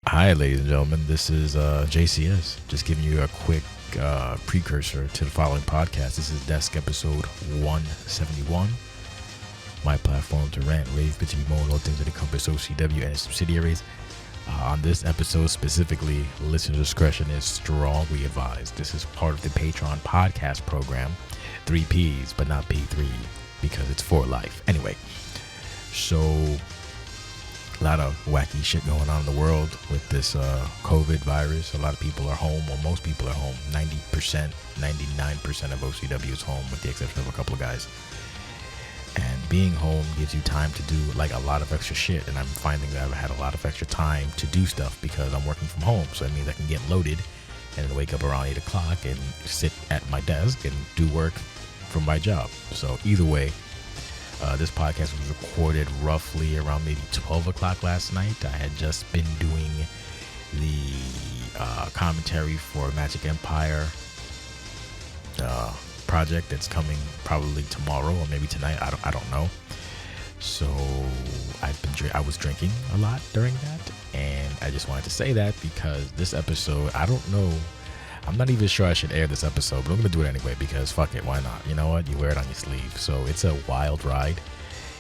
Hi, ladies and gentlemen. This is JCS. Just giving you a quick precursor to the following podcast. This is Desk episode 171. My platform to rant, rave, bitch, and moan all things that encompass OCW and its subsidiaries. On this episode specifically, listener discretion is strongly advised. This is part of the Patreon podcast program. 3 Ps, but not P3, because it's for life. Anyway, so a lot of wacky shit going on in the world with this COVID virus. A lot of people are home, or most people are home. 90%, 99% of OCW is home, with the exception of a couple of guys. And being home gives you time to do like a lot of extra shit. And I'm finding that I've had a lot of extra time to do stuff because I'm working from home. So that means I can get loaded and then wake up around 8 o'clock and sit at my desk and do work from my job. So either way, this podcast was recorded roughly around maybe 12 o'clock last night. I had just been doing the commentary for Magic Empire project that's coming probably tomorrow or maybe tonight. I don't know. So I was drinking a lot during that, and I just wanted to say that because this episode, I don't know. I'm not even sure I should air this episode, but I'm going to do it anyway because fuck it, why not? You know what? You wear it on your sleeve. So it's a wild ride.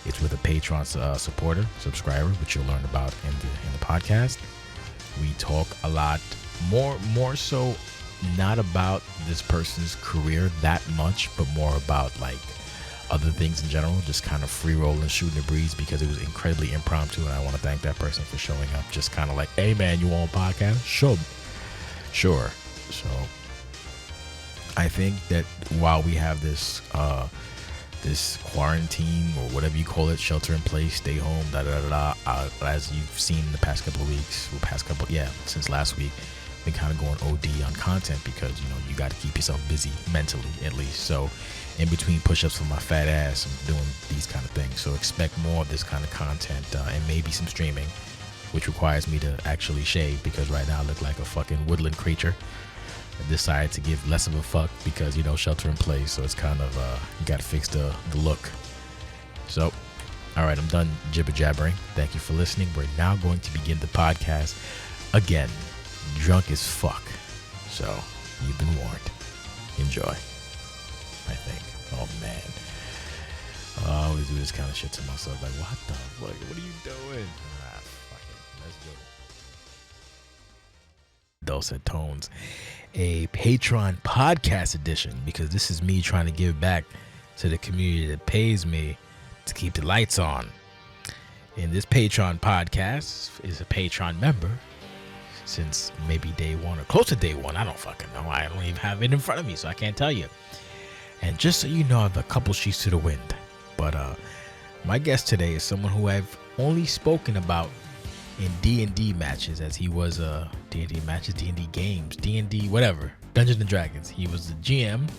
It's with a Patreon subscriber, which you'll learn about in the podcast. We talk a lot more so not about this person's career that much, but more about like other things in general, just kind of free rolling, shooting the breeze because it was incredibly impromptu, and I want to thank that person for showing up. Just kind of like, hey man, you want a podcast? Sure. So I think that while we have this this quarantine or whatever you call it, shelter in place, stay home, as you've seen in the past couple of weeks, since last week, been kind of going OD on content because you got to keep yourself busy mentally at least. So in between push-ups for my fat ass, I'm doing these kind of things. So expect more of this kind of content and maybe some streaming, which requires me to actually shave because right now I look like a fucking woodland creature. I decided to give less of a fuck because shelter in place, so it's kind of you gotta fix the look. So alright, I'm done jibber jabbering. Thank you for listening. We're now going to begin the podcast again, drunk as fuck, so you've been warned. Enjoy. I think. Oh man, I always do this kind of shit to myself, like what the fuck, what are you doing? Fuck it, let's go. Dulcet tones, a Patreon podcast edition, because this is me trying to give back to the community that pays me to keep the lights on. And this Patreon podcast is a Patreon member since maybe day one or close to day one. I don't fucking know. I don't even have it in front of me, so I can't tell you. And just so you know, I have a couple sheets to the wind. But my guest today is someone who I've only spoken about in D&D matches, as he was D&D matches, D&D games, D&D whatever, Dungeons and Dragons. He was the GM.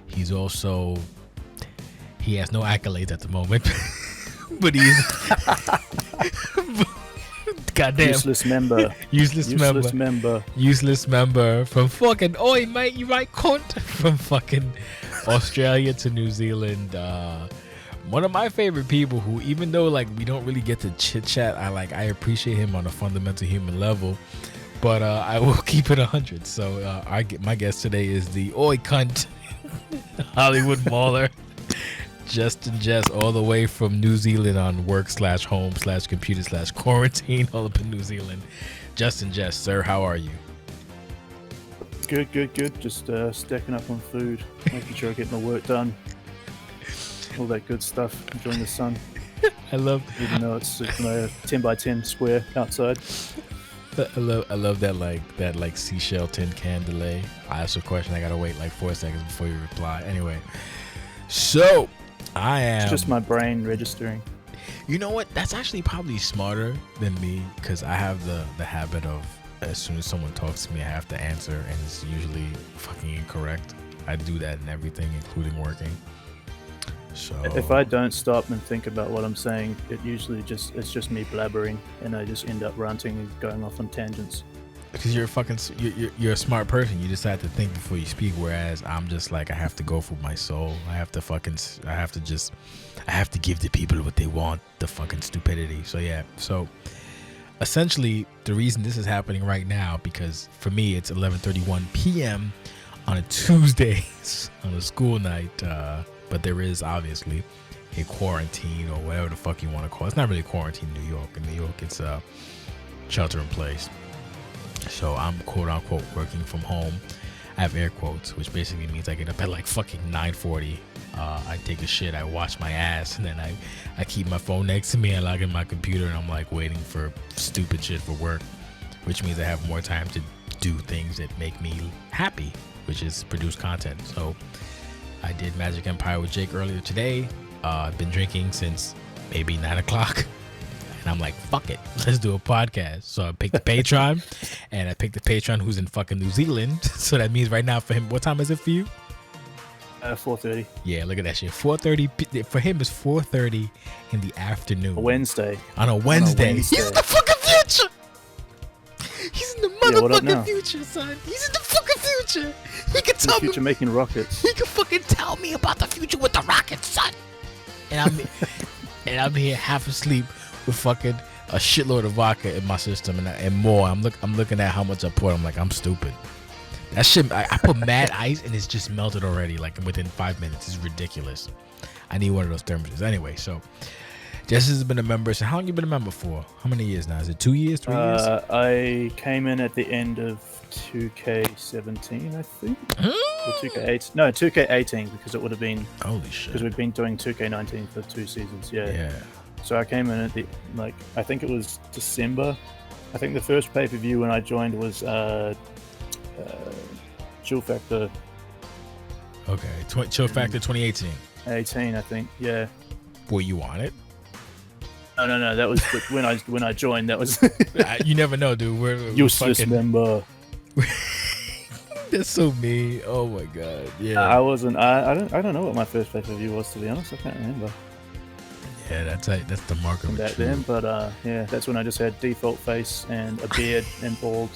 He's also, he has no accolades at the moment, but he's goddamn useless member from fucking mate, you right cunt, from fucking Australia to New Zealand. One of my favorite people who, even though like we don't really get to chit chat, I appreciate him on a fundamental human level, but I will keep it 100. So my guest today is the oi cunt Hollywood Mauler, Justin Jehst, all the way from New Zealand on work/home/computer/quarantine, all up in New Zealand. Justin Jehst, sir, how are you? Good. Just stacking up on food, making sure I get my work done. All that good stuff. Enjoying the sun. Even though it's 10 by 10 square outside. I love that seashell tin can delay. I ask a question, I gotta wait like 4 seconds before you reply. Anyway, so it's just my brain registering. You know what? That's actually probably smarter than me, because I have the habit of, as soon as someone talks to me, I have to answer, and it's usually fucking incorrect. I do that in everything, including working. So if I don't stop and think about what I'm saying, it's just me blabbering, and I just end up ranting and going off on tangents. Because you're a smart person. You decide to think before you speak, whereas I'm just like, I have to go for my soul. I have to give the people what they want, the fucking stupidity. So yeah. So essentially the reason this is happening right now, because for me it's 11:31 p.m. on a Tuesday on a school night, but there is obviously a quarantine or whatever the fuck you want to call it. It's not really a quarantine in New York. In New York, it's a shelter in place. So I'm quote unquote working from home. I have air quotes, which basically means I get up at like fucking 9:40. I take a shit, I wash my ass, and then I keep my phone next to me. I log in my computer, and I'm like waiting for stupid shit for work, which means I have more time to do things that make me happy, which is produce content. So I did Magic Empire with Jake earlier today. I've been drinking since maybe 9 o'clock. And I'm like, fuck it, let's do a podcast. So I picked the patron, and I picked the patron who's in fucking New Zealand. So that means right now for him, what time is it for you? 4:30. Yeah, look at that shit. 4:30 for him is 4:30 in the afternoon. Wednesday. On a Wednesday. He's in the fucking future. He's in the motherfucking future, son. He's in the fucking future. He can tell me. Future making rockets. He can fucking tell me about the future with the rockets, son. And I'm here half asleep with fucking a shitload of vodka in my system and more. I'm looking at how much I poured. I'm like, I'm stupid. That shit, I put mad ice and it's just melted already, like within 5 minutes. It's ridiculous. I need one of those thermoses. Anyway, so Justin has been a member. So how long you been a member for? How many years now? Is it 2 years, 3 years? I came in at the end of 2K17, I think. Or 2K8. No, 2K18, because it would have been. Holy shit. Because we've been doing 2K19 for 2 seasons. Yeah. So I came in at the, like, I think it was December. I think the first pay-per-view when I joined was Chill Factor. Okay, Chill Factor 2018. 18, I think. Yeah. Were you on it? No. That was when I joined. That was. You never know, dude. We're useless fucking member. That's so mean. Oh my god. Yeah. I wasn't. I don't know what my first pay-per-view was, to be honest. I can't remember. Yeah, that's the mark of back then. But yeah, that's when I just had default face and a beard and bald.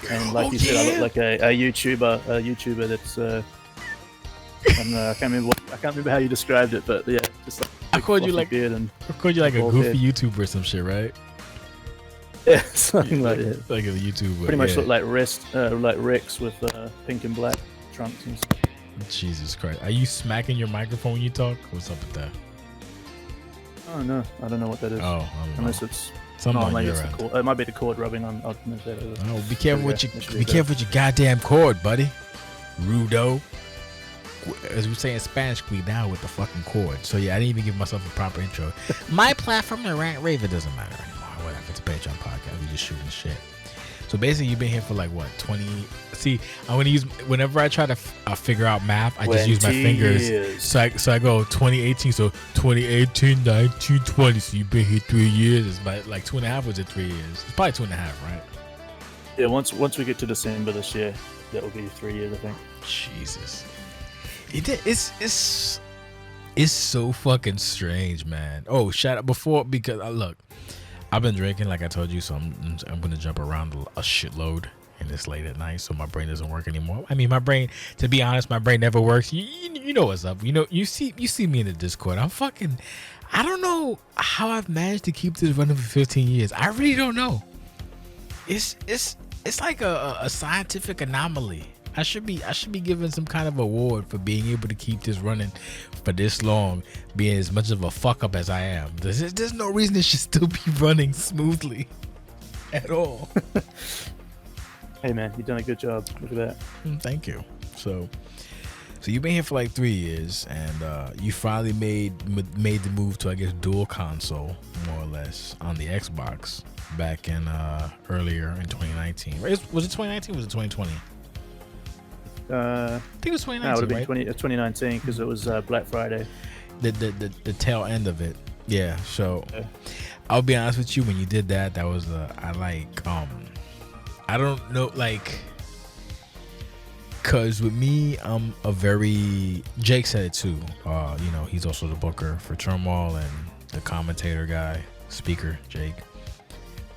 And like you said, I look like a YouTuber that's I don't know, I can't remember how you described it, but yeah, just like I called you like a goofy YouTuber or some shit, right? Yeah, something like that. Like a YouTuber. Pretty much look like Rex with pink and black trunks and stuff. Jesus Christ. Are you smacking your microphone when you talk? What's up with that? Oh no, I don't know what that is. Oh, unless it's maybe it's the cord. It might be the cord rubbing on. I'll move that over. Oh, be careful with your goddamn cord, buddy. Rudo. As we say in Spanish, cuidado with the fucking cord. So yeah, I didn't even give myself a proper intro. My platform, the rant rave, it doesn't matter anymore. Whatever, it's a Patreon podcast. We just shooting shit. So basically, you've been here for like what, 20? See, I'm gonna use whenever I try to figure out math, I just use my fingers. So I go 2018. So 2018, 19, 20. So you've been here 3 years. It's about like 2.5. Was it 3 years? It's probably 2.5, right? Yeah. Once we get to December this year, that will be 3 years, I think. Jesus. It's so fucking strange, man. Oh, shout out before, because look, I've been drinking like I told you, so I'm gonna jump around a shitload, and it's late at night, so my brain doesn't work anymore. I mean, my brain, to be honest, my brain never works. You know what's up. You know, you see me in the Discord. I don't know how I've managed to keep this running for 15 years. I really don't know. It's like a scientific anomaly. I should be given some kind of award for being able to keep this running for this long, being as much of a fuck up as I am. There's no reason it should still be running smoothly at all. Hey man, you've done a good job. Look at that. Thank you. So you've been here for like 3 years, and you finally made the move to, I guess, dual console, more or less, on the Xbox back in earlier in 2019. Was it 2019 or was it 2020? I think it was 2019. No, it would have been right? 2019 because it was Black Friday. The tail end of it. Yeah. So I'll be honest with you. When you did that, that was I don't know, like, cause with me, I'm a very, Jake said it too. You know, he's also the booker for Turmoil and the commentator guy, speaker Jake.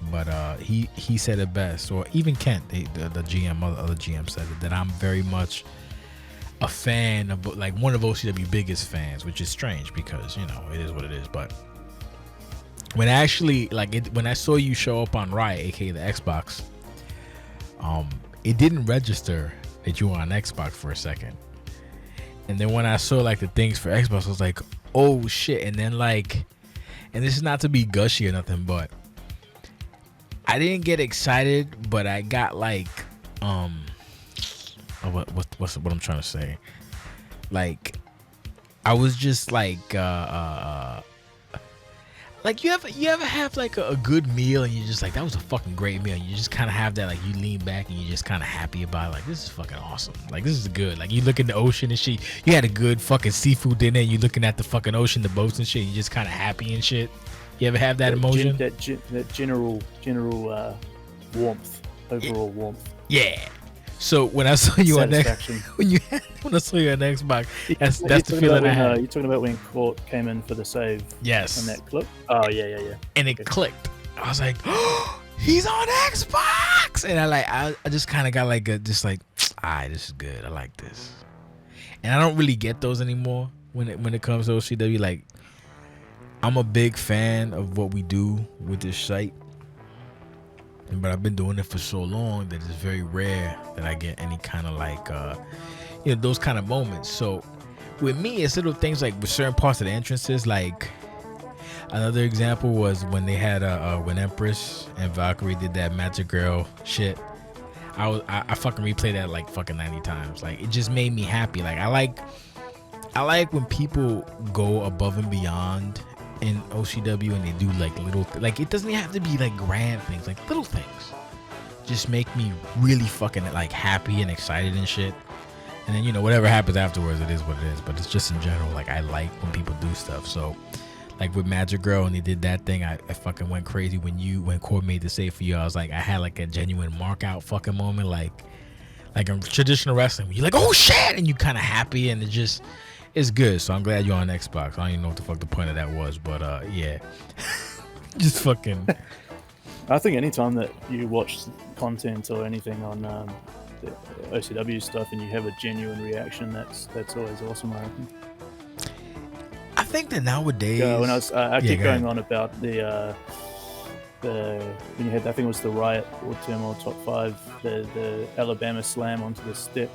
But he said it best, or even Kent, the GM, other GM said it, that I'm very much a fan of, like, one of OCW biggest fans, which is strange because, you know, it is what it is. But when I actually when I saw you show up on Riot, aka the Xbox, it didn't register that you were on Xbox for a second. And then when I saw like the things for Xbox, I was like, oh shit. And then like, and this is not to be gushy or nothing, but I didn't get excited, but I got like, what's what I'm trying to say? Like, I was just like you ever have like a good meal and you're just like, that was a fucking great meal, and you just kind of have that, like, you lean back and you're just kind of happy about it, like, this is fucking awesome, like, this is good. Like, you look in the ocean and shit, you had a good fucking seafood dinner and you're looking at the fucking ocean, the boats and shit, you're just kind of happy and shit. You ever have that emotion? That general warmth, overall warmth. Yeah. So when I saw you on when I saw you on Xbox, that's the feeling I had. You're talking about when Court came in for the save. Yes. In that clip. Oh yeah. And it clicked. I was like, oh, he's on Xbox, and I just kind of got like this is good. I like this, and I don't really get those anymore when it comes to OCW. Like, I'm a big fan of what we do with this site, but I've been doing it for so long that it's very rare that I get any kind of like, those kind of moments. So with me, it's little things like with certain parts of the entrances. Like, another example was when they had when Empress and Valkyrie did that Magic Girl shit. I fucking replayed that like fucking 90 times. Like, it just made me happy. Like, I like when people go above and beyond in OCW and they do like little like, it doesn't have to be like grand things, like little things just make me really fucking like happy and excited and shit. And then, whatever happens afterwards, it is what it is. But it's just in general, like, I like when people do stuff. So like with Magic Girl, and they did that thing, I fucking went crazy when Core made the save for you. I was like, I had like a genuine mark out fucking moment, like in traditional wrestling when you're like, oh shit, and you kind of happy, and it's good. So I'm glad you're on Xbox. I don't even know what the fuck the point of that was, but yeah. Just fucking. I think anytime that you watch content or anything on the OCW stuff and you have a genuine reaction, that's always awesome, I reckon. I think that nowadays. When I keep going on about the when you had, I think it was the Riot or Turmoil Top 5, the Alabama Slam onto the step.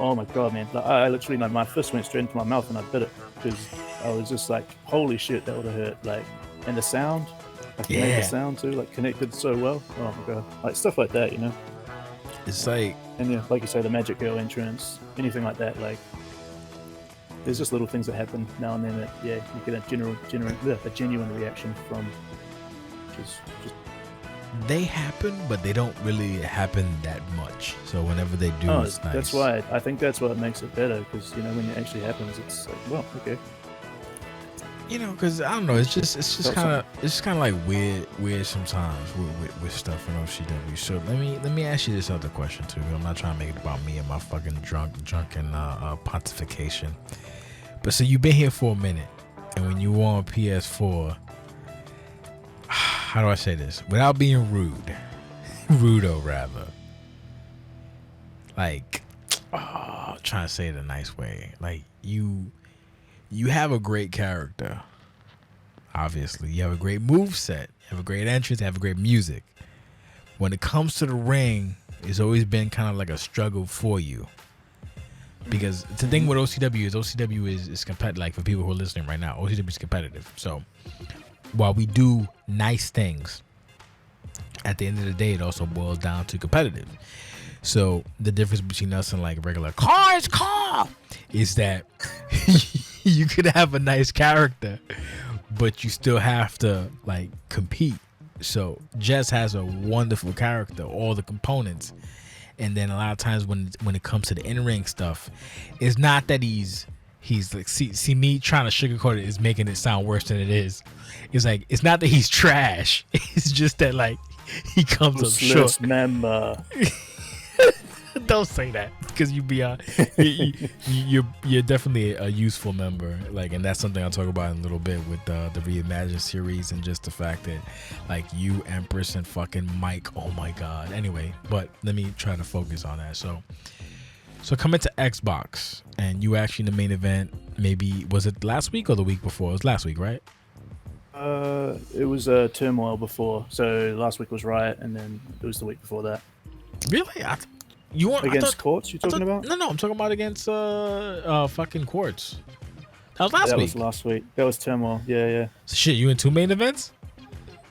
Oh my god, man! Like, I literally, like, my fist went straight into my mouth and I bit it because I was just like, holy shit, that would have hurt. Like, and the sound, like, made the sound too, like, connected so well. Oh my god, like stuff like that, It's like, and yeah, like you say, the Magic Girl entrance, anything like that. Like, there's just little things that happen now and then that you get a genuine reaction from, which is just. They happen, but they don't really happen that much. So whenever they do, it's nice. That's why I think that's what makes it better, because when it actually happens, it's like, well, okay. Because I don't know, it's just kind of like weird sometimes with stuff in OCW. So let me ask you this other question too. I'm not trying to make it about me and my fucking drunken pontification. But so you've been here for a minute, and when you were on PS4. How do I say this without being rudo rather? Like, I'm trying to say it a nice way. Like, you have a great character. Obviously, you have a great moveset. You have a great entrance. You have a great music. When it comes to the ring, it's always been kind of like a struggle for you. Because the thing with OCW is competitive. Like, for people who are listening right now, OCW is competitive. So while we do nice things, at the end of the day, it also boils down to competitive. So the difference between us and like regular car is that you could have a nice character, but you still have to like compete. So Jess has a wonderful character, all the components, and then a lot of times when it comes to the in-ring stuff, it's not that he's like, see me trying to sugarcoat it is making it sound worse than it is. It's like, it's not that he's trash. It's just that like he comes up short. Member. Don't say that, because you're definitely a useful member. Like, and that's something I'll talk about in a little bit with the Reimagined series, and just the fact that like you, Empress, and fucking Mike. Oh my god. Anyway, but let me try to focus on that. So coming to Xbox, and you actually in the main event, maybe was it last week or the week before? It was last week, right? It was Turmoil before. So last week was Riot, and then it was the week before that. Really? You want against Courts? You talking about? No, I'm talking about against fucking Courts. That was last week. That was last week. That was Turmoil. Yeah. So shit, you in 2 main events?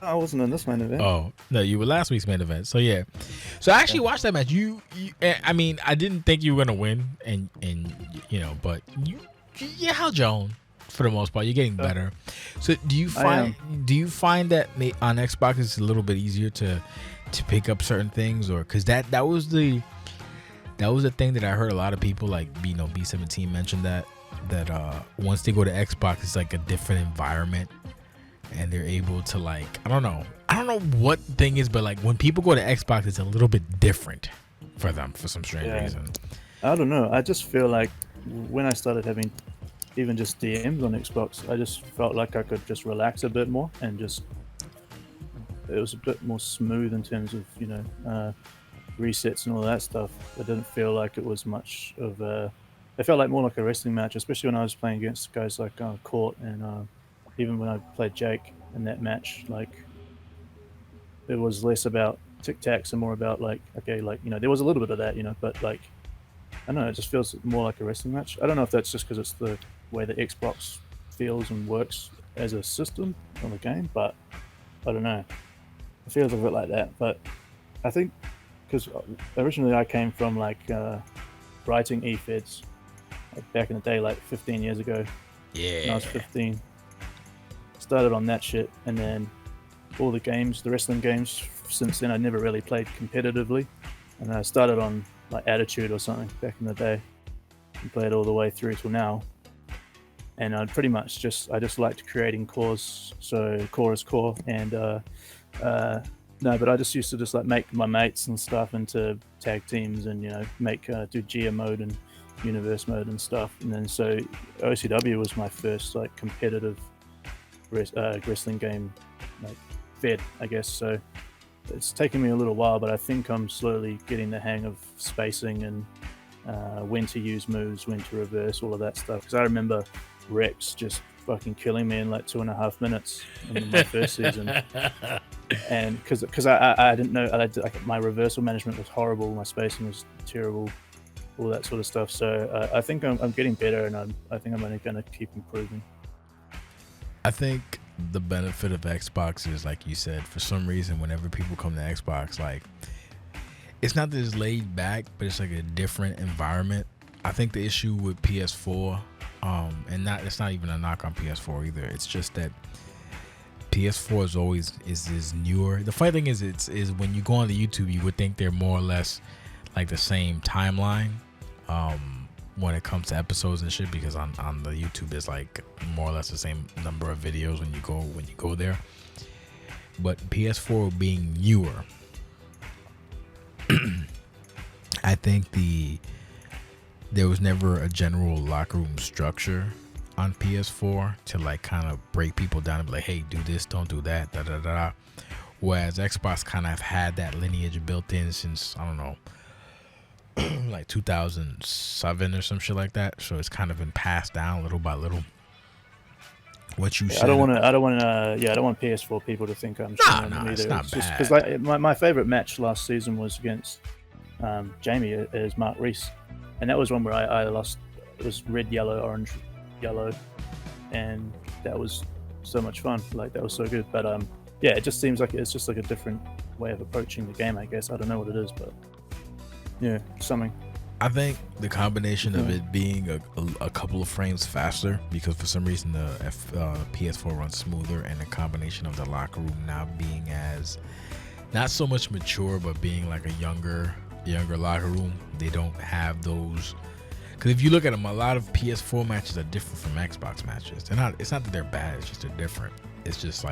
I wasn't in this main event. Oh no, you were last week's main event. So yeah, so I actually watched that match. I mean, I didn't think you were gonna win, and but you held your own for the most part. You're getting better. So do you find that on Xbox it's a little bit easier to pick up certain things, or because that was the thing that I heard a lot of people like B17 mentioned that once they go to Xbox it's like a different environment. And they're able to I don't know what thing is, but like when people go to Xbox, it's a little bit different for them for some strange reason. I don't know. I just feel like when I started having even just DMs on Xbox, I just felt like I could just relax a bit more and it was a bit more smooth in terms of resets and all that stuff. It didn't feel like it was much of it felt like more like a wrestling match, especially when I was playing against guys like Court and. Even when I played Jake in that match, like it was less about tic-tacs and more about there was a little bit of that, but like I don't know, it just feels more like a wrestling match. I don't know if that's just because it's the way the Xbox feels and works as a system on the game, but I don't know. It feels a bit like that, but I think because originally I came from writing EFEDs back in the day, 15 years ago. Yeah. When I was 15. Started on that shit, and then all the wrestling games since then I never really played competitively, and I started on Attitude or something back in the day and played all the way through till now. And I pretty much I just liked creating cores, so core is core, and but I just used to just make my mates and stuff into tag teams and do Geo mode and universe mode and stuff, and then so OCW was my first competitive wrestling game fed, I guess. So it's taken me a little while, but I think I'm slowly getting the hang of spacing and when to use moves, when to reverse, all of that stuff. Because I remember Rex just fucking killing me in 2.5 minutes in my first season, and because I didn't know, my reversal management was horrible, my spacing was terrible, all that sort of stuff. So I think I'm getting better, and I think I'm only going to keep improving. I think the benefit of Xbox is, like you said, for some reason, whenever people come to Xbox, it's not that it's laid back, but it's a different environment. I think the issue with PS4, and it's not even a knock on PS4 either. It's just that PS4 is newer. The funny thing is when you go on the YouTube, you would think they're more or less the same timeline. When it comes to episodes and shit, because on the YouTube is more or less the same number of videos when you go there. But PS4 being newer, I think there was never a general locker room structure on PS4 to kind of break people down and be like, hey, do this, don't do that, da da da. Whereas Xbox kind of had that lineage built in since, I don't know, 2007 or some shit like that. So it's kind of been passed down little by little. What you said. I don't want PS4 people to think I'm shitting on them either. It's not just bad. Because my favorite match last season was against Jamie as Mark Reese, and that was one where I lost. It was red, yellow, orange, yellow, and that was so much fun. That was so good. But it just seems like it's just a different way of approaching the game, I guess. I don't know what it is, but yeah, something. I think the combination of it being a couple of frames faster, because for some reason the PS4 runs smoother, and the combination of the locker room now being as not so much mature, but being a younger locker room. They don't have those, because if you look at them, a lot of PS4 matches are different from Xbox matches. It's not that they're bad, it's just they're different. It's just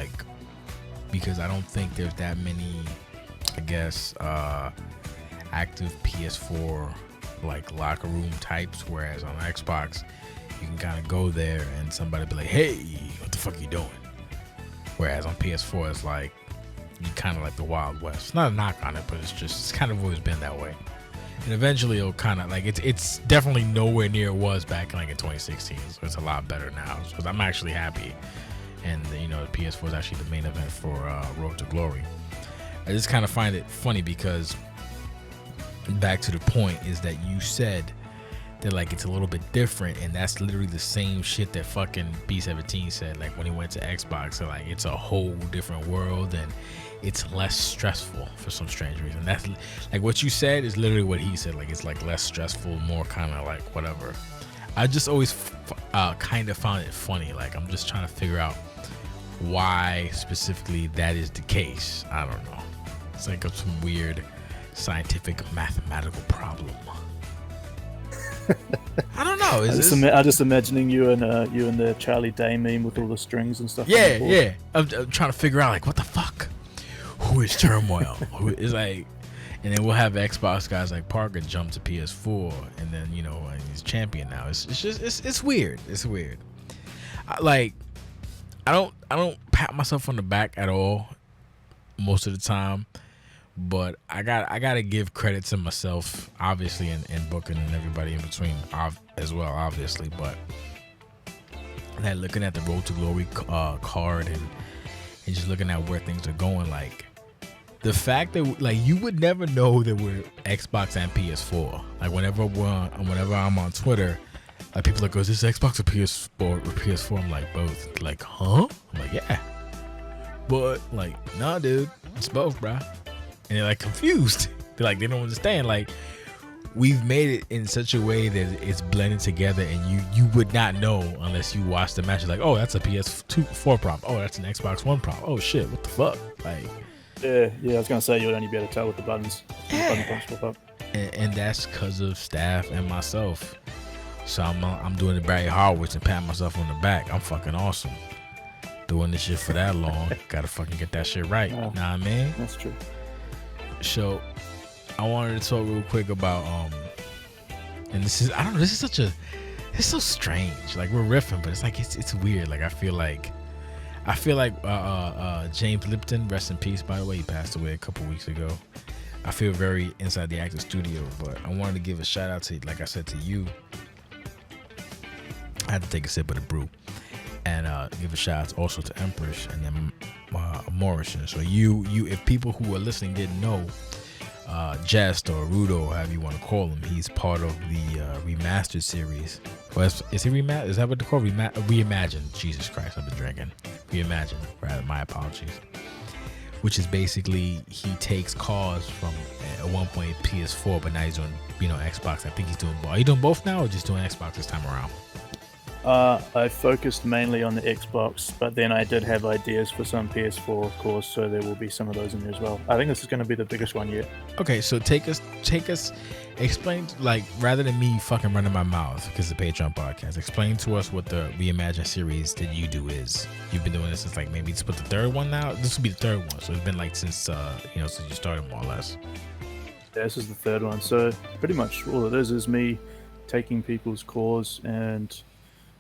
because I don't think there's that many, I guess, active PS4 locker room types, whereas on Xbox you can kind of go there and somebody be like, hey, what the fuck are you doing? Whereas on PS4 it's you kind of the Wild West. It's not a knock on it, but it's kind of always been that way. And eventually it'll kind of it's definitely nowhere near it was back in 2016, so it's a lot better now. So I'm actually happy, and the PS4 is actually the main event for Road to Glory. I just kind of find it funny because back to the point is that you said that like it's a little bit different, and that's literally the same shit that fucking B17 said like when he went to Xbox. So like it's a whole different world and it's less stressful for some strange reason. That's like what you said is literally what he said. Like it's like less stressful, more kind of like whatever. I just always kind of found it funny. Like I'm just trying to figure out why specifically that is the case. I don't know. It's like some weird scientific mathematical problem. I don't know. I'm just imagining you and the Charlie Day meme with all the strings and stuff. Yeah. I'm trying to figure out like what the fuck. Who is Turmoil? Who is like, and then we'll have Xbox guys like Parker jump to PS4, and then and he's champion now. It's just it's weird. It's weird. I don't pat myself on the back at all most of the time. But I gotta give credit to myself, obviously, and booking and everybody in between as well, obviously. But that looking at the Road to Glory card and just looking at where things are going, like the fact that like you would never know that we're Xbox and PS4. Like whenever I'm on Twitter, like people are like, "Oh, is this Xbox or PS4?" I'm like, both. Like, huh? I'm like, yeah. But like, nah, dude, it's both, bruh. And they're like confused. They're like, they don't understand. Like, we've made it in such a way that it's blended together, and you would not know unless you watch the match. You're like, oh, that's a PS4 prop. Oh, that's an Xbox One prop. Oh shit, what the fuck? Like, yeah. I was gonna say you would only be able to tell with the buttons. Yeah. The button pop up. And that's because of staff and myself. So I'm doing the Barry Horowitz and patting myself on the back. I'm fucking awesome. Doing this shit for that long, gotta fucking get that shit right. Know what I mean? That's true. So I wanted to talk real quick about and this is it's so strange. Like we're riffing, but it's like it's weird. Like I feel like James Lipton, rest in peace, by the way, he passed away a couple weeks ago. I feel very inside the acting studio, but I wanted to give a shout out to, like I said, to you. I had to take a sip of the brew. And give a shout out also to Empress and then Morrison. So you, if people who are listening didn't know, Jehst or Rudo, however you want to call him, he's part of the remastered series. Well, is he remastered? Is that what they call reimagined? Jesus Christ, I've been drinking. Reimagined, rather. My apologies. Which is basically he takes CAWS from at one point PS4, but now he's doing Xbox. I think he's doing both. Are you doing both now, or just doing Xbox this time around? I focused mainly on the Xbox, but then I did have ideas for some PS4, of course, so there will be some of those in there as well. I think this is going to be the biggest one yet. Okay, so take us, explain, like, rather than me fucking running my mouth, because it's a Patreon podcast, explain to us what the Reimagined series that you do is. You've been doing this since, like, maybe it's the third one now? This will be the third one, so it's been, like, since you started, more or less. Yeah, this is the third one, so pretty much all it is me taking people's cause, and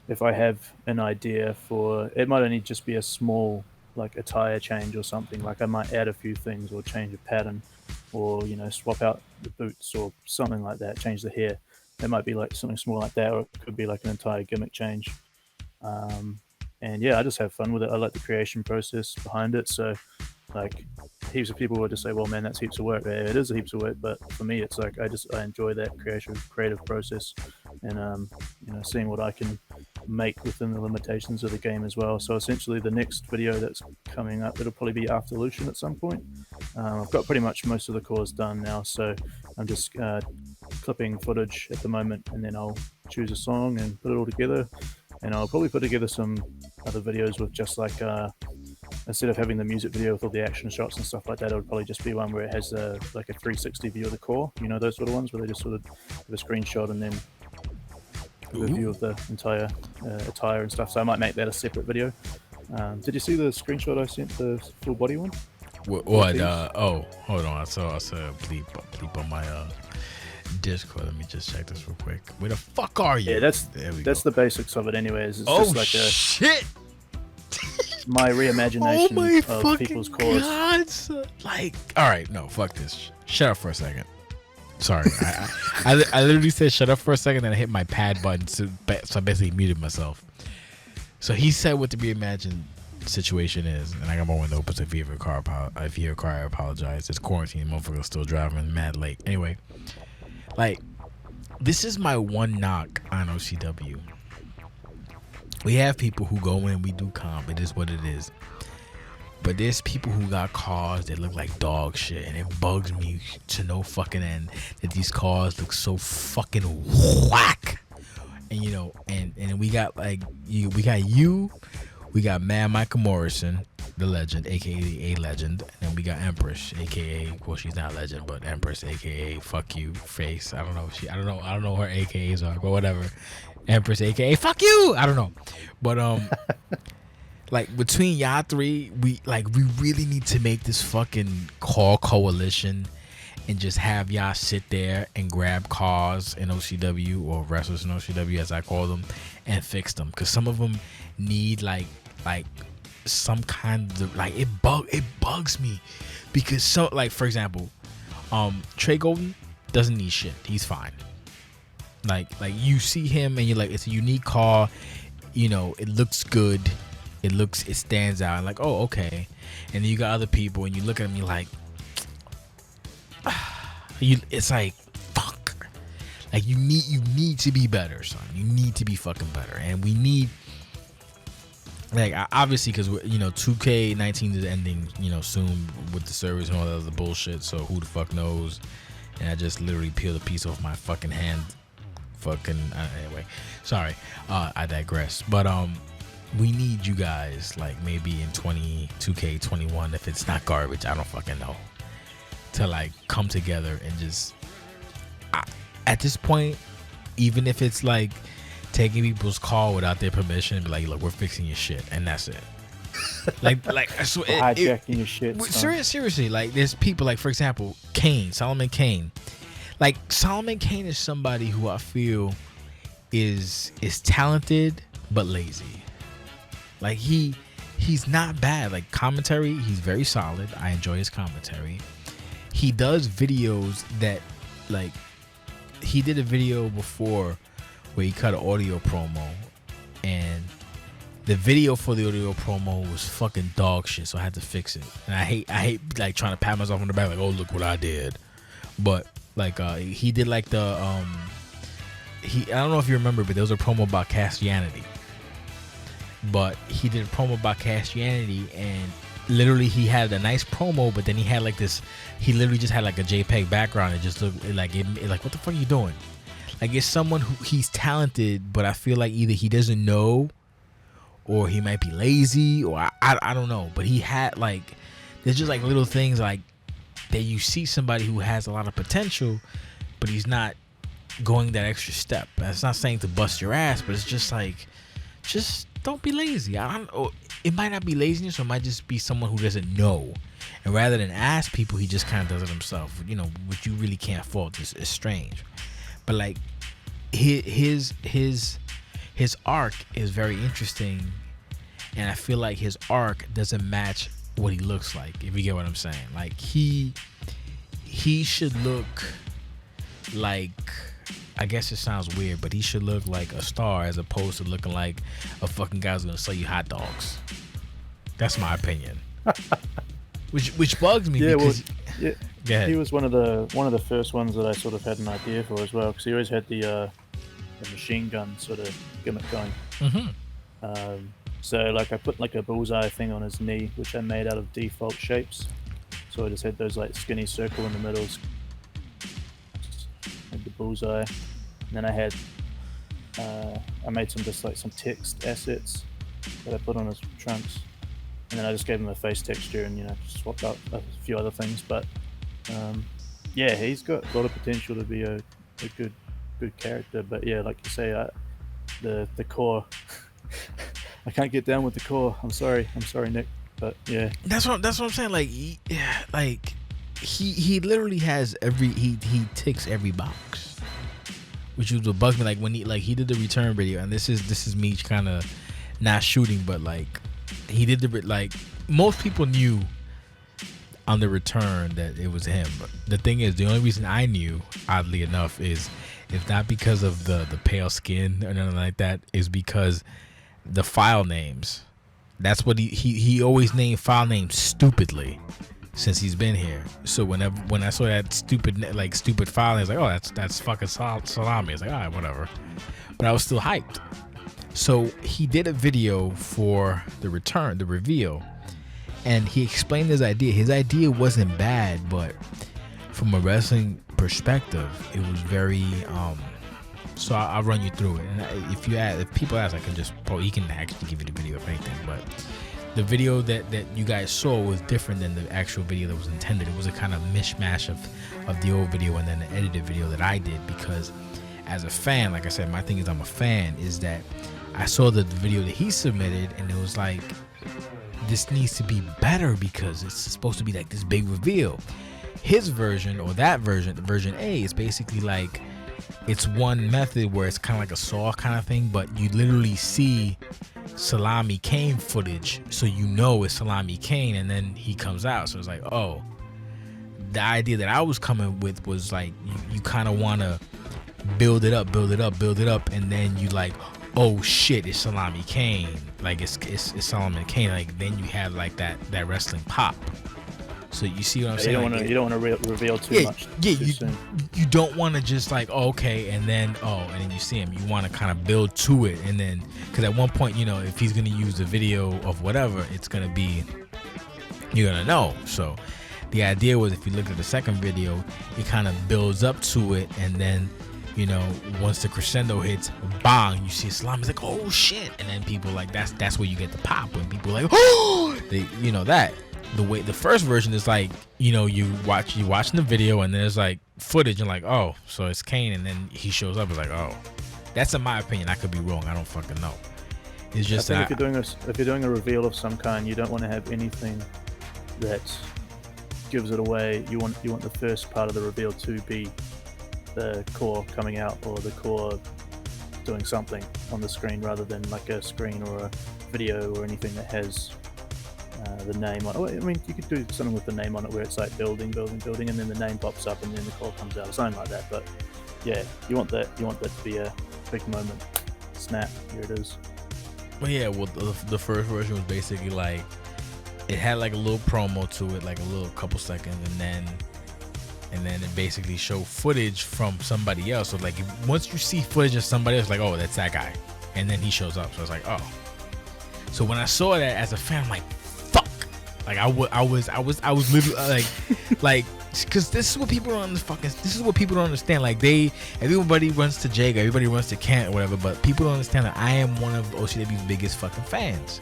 if I have an idea for, it might only just be a small, like, attire change or something, like I might add a few things or change a pattern or, swap out the boots or something like that, change the hair. It might be like something small like that, or it could be like an entire gimmick change. And yeah, I just have fun with it. I like the creation process behind it. So like heaps of people would just say, well, man, that's heaps of work. Yeah, it is heaps of work, but for me, it's like I enjoy that creative process, and seeing what I can make within the limitations of the game as well. So essentially, the next video that's coming up, it'll probably be after Lucian at some point. I've got pretty much most of the cores done now, so I'm just clipping footage at the moment, and then I'll choose a song and put it all together. And I'll probably put together some other videos with just like instead of having the music video with all the action shots and stuff like that, it would probably just be one where it has like a 360 view of the core, those sort of ones where they just sort of have a screenshot and then a view of the entire attire and stuff. So I might make that a separate video. Did you see the screenshot I sent, the full body one? What? Oh, hold on. I saw a bleep on my Discord. Let me just check this real quick. Where the fuck are you? Yeah, that's the basics of it anyways. It's just like shit! My reimagination of people's cores. God, like, all right, no, fuck this. Shut up for a second. Sorry, I literally said shut up for a second, then I hit my pad button, so I basically muted myself. So he said with the reimagined situation is, and I got my window open, so if you hear a car, I apologize. It's quarantine, motherfuckers still driving mad late. Anyway, like, this is my one knock on OCW. We have people who go in, we do comp, it is what it is. But there's people who got cars that look like dog shit, and it bugs me to no fucking end that these cars look so fucking whack. And you know, and we got like we got Mad Michael Morrison, the legend, aka a legend, and then we got Empress, aka, well, she's not a legend, but Empress, aka fuck you face. I don't know what her AKAs are, but whatever. Empress, aka fuck you. I don't know, but like, between y'all three, we really need to make this fucking call coalition and just have y'all sit there and grab cars in OCW, or wrestlers in OCW as I call them, and fix them. Cause some of them need like some kind of, like, it bugs me, because so, like, for example, Trey Golden doesn't need shit. He's fine. Like you see him and you're like, it's a unique car, you know, it looks good. It stands out, like, oh, okay. And then you got other people, and you look at them, you're like, it's like, fuck. Like, you need to be better, son. You need to be fucking better, and we need, like, obviously, because, you know, 2K19 is ending, you know, soon with the servers and all that other bullshit. So who the fuck knows? And I just literally peeled a piece off my fucking hand. Anyway, sorry. I digress. But we need you guys, like, maybe in 2K21, if it's not garbage, I don't fucking know, to like come together and just, at this point, even if it's like taking people's call without their permission, be like, look, we're fixing your shit, and that's it. like I swear, hijacking your shit. Seriously, like, there's people, like, for example, Solomon Kane. Like, Solomon Kane is somebody who I feel is talented but lazy. Like, he's not bad. Like, commentary, he's very solid. I enjoy his commentary. He does videos that, like, he did a video before where he cut an audio promo, and the video for the audio promo was fucking dog shit, so I had to fix it. And I hate like trying to pat myself on the back, like, oh, look what I did. But like, he did like the I don't know if you remember, but there was a promo about Castianity. But he did a promo about Castianity, and literally he had a nice promo, but then he had like this, he literally just had like a JPEG background. It just looked like, like, what the fuck are you doing? Like, it's someone who, he's talented, but I feel like either he doesn't know, or he might be lazy, or I don't know. But he had, like, there's just like little things like that you see somebody who has a lot of potential, but he's not going that extra step. That's not saying to bust your ass, but it's just like, just don't be lazy. I don't know. It might not be laziness, or it might just be someone who doesn't know. And rather than ask people, he just kind of does it himself. You know, which you really can't fault. It's strange. But like, his arc is very interesting, and I feel like his arc doesn't match what he looks like, if you get what I'm saying. Like, he should look like, I guess it sounds weird, but he should look like a star as opposed to looking like a fucking guy who's gonna sell you hot dogs. That's my opinion. which bugs me, because go ahead. He was one of the first ones that I sort of had an idea for as well, because he always had the machine gun sort of gimmick going. Mm-hmm. So like, I put like a bullseye thing on his knee, which I made out of default shapes. So I just had those like skinny circle in the middle, and the bullseye. And then I had I made some text assets that I put on his trunks, and then I just gave him a face texture and, you know, swapped out a few other things. But yeah, he's got a lot of potential to be a good character. But yeah, like you say, the core. I can't get down with the core. I'm sorry, Nick. But yeah, that's what I'm saying. Like, he literally has he ticks every box, which was what bugs me. Like, when he did the return video, and this is me kind of not shooting, but like, he did like, most people knew on the return that it was him. But the thing is, the only reason I knew, oddly enough, is if not because of the pale skin or nothing like that, is because the file names That's what he always named file names stupidly since he's been here. So when I saw that stupid file, I was like, oh, that's fucking salami. It's like, all right, whatever. But I was still hyped. So he did a video for the reveal, and he explained his idea. His idea wasn't bad, but from a wrestling perspective, it was very so I'll run you through it. And if people ask, I can just he can actually give you the video if anything. But the video that you guys saw was different than the actual video that was intended. It was a kind of mishmash of the old video and then the edited video that I did, because as a fan, like I said, my thing is I'm a fan, is that I saw the video that he submitted and it was like, this needs to be better because it's supposed to be like this big reveal. His version, or that version, the version A, is basically like, it's one method where it's kind of like a saw kind of thing, but you literally see Salami Kane footage, so you know it's Salami Kane, and then he comes out. So it's like, oh, the idea that I was coming with was like, you kind of want to build it up, and then you like, oh shit, it's Salami Kane. Like it's Salami Kane. Like then you have like that wrestling pop. So you see what I'm saying? You don't want to reveal too much. Yeah, you don't want to just like, oh, okay, and then you see him. You want to kind of build to it, and then because at one point, if he's gonna use the video of whatever, it's gonna be, you're gonna know. So the idea was, if you look at the second video, it kind of builds up to it, and then once the crescendo hits, bang, you see Salami's like, oh shit, and then people like that's where you get the pop, when people like, oh, that. The way the first version is like, you watching the video and there's like footage and like, oh, so it's Kane, and then he shows up. It's like, oh, that's in my opinion. I could be wrong. I don't fucking know. It's just if you're doing a reveal of some kind, you don't want to have anything that gives it away. You want the first part of the reveal to be the core coming out, or the core doing something on the screen, rather than like a screen or a video or anything that has the name on it. I mean, you could do something with the name on it where it's like building, and then the name pops up and then the core comes out, or something like that. But yeah, you want that to be a big moment. Snap, here it is. Well, yeah, the first version was basically like, it had like a little promo to it, like a little couple seconds, and then it basically showed footage from somebody else. So like, once you see footage of somebody else, like, oh, that's that guy, and then he shows up. So it's like, oh. So when I saw that as a fan, I'm like, like I was literally like, because this is what people don't understand. Like everybody runs to Jake, everybody runs to Kent or whatever, but people don't understand that I am one of OCW's biggest fucking fans.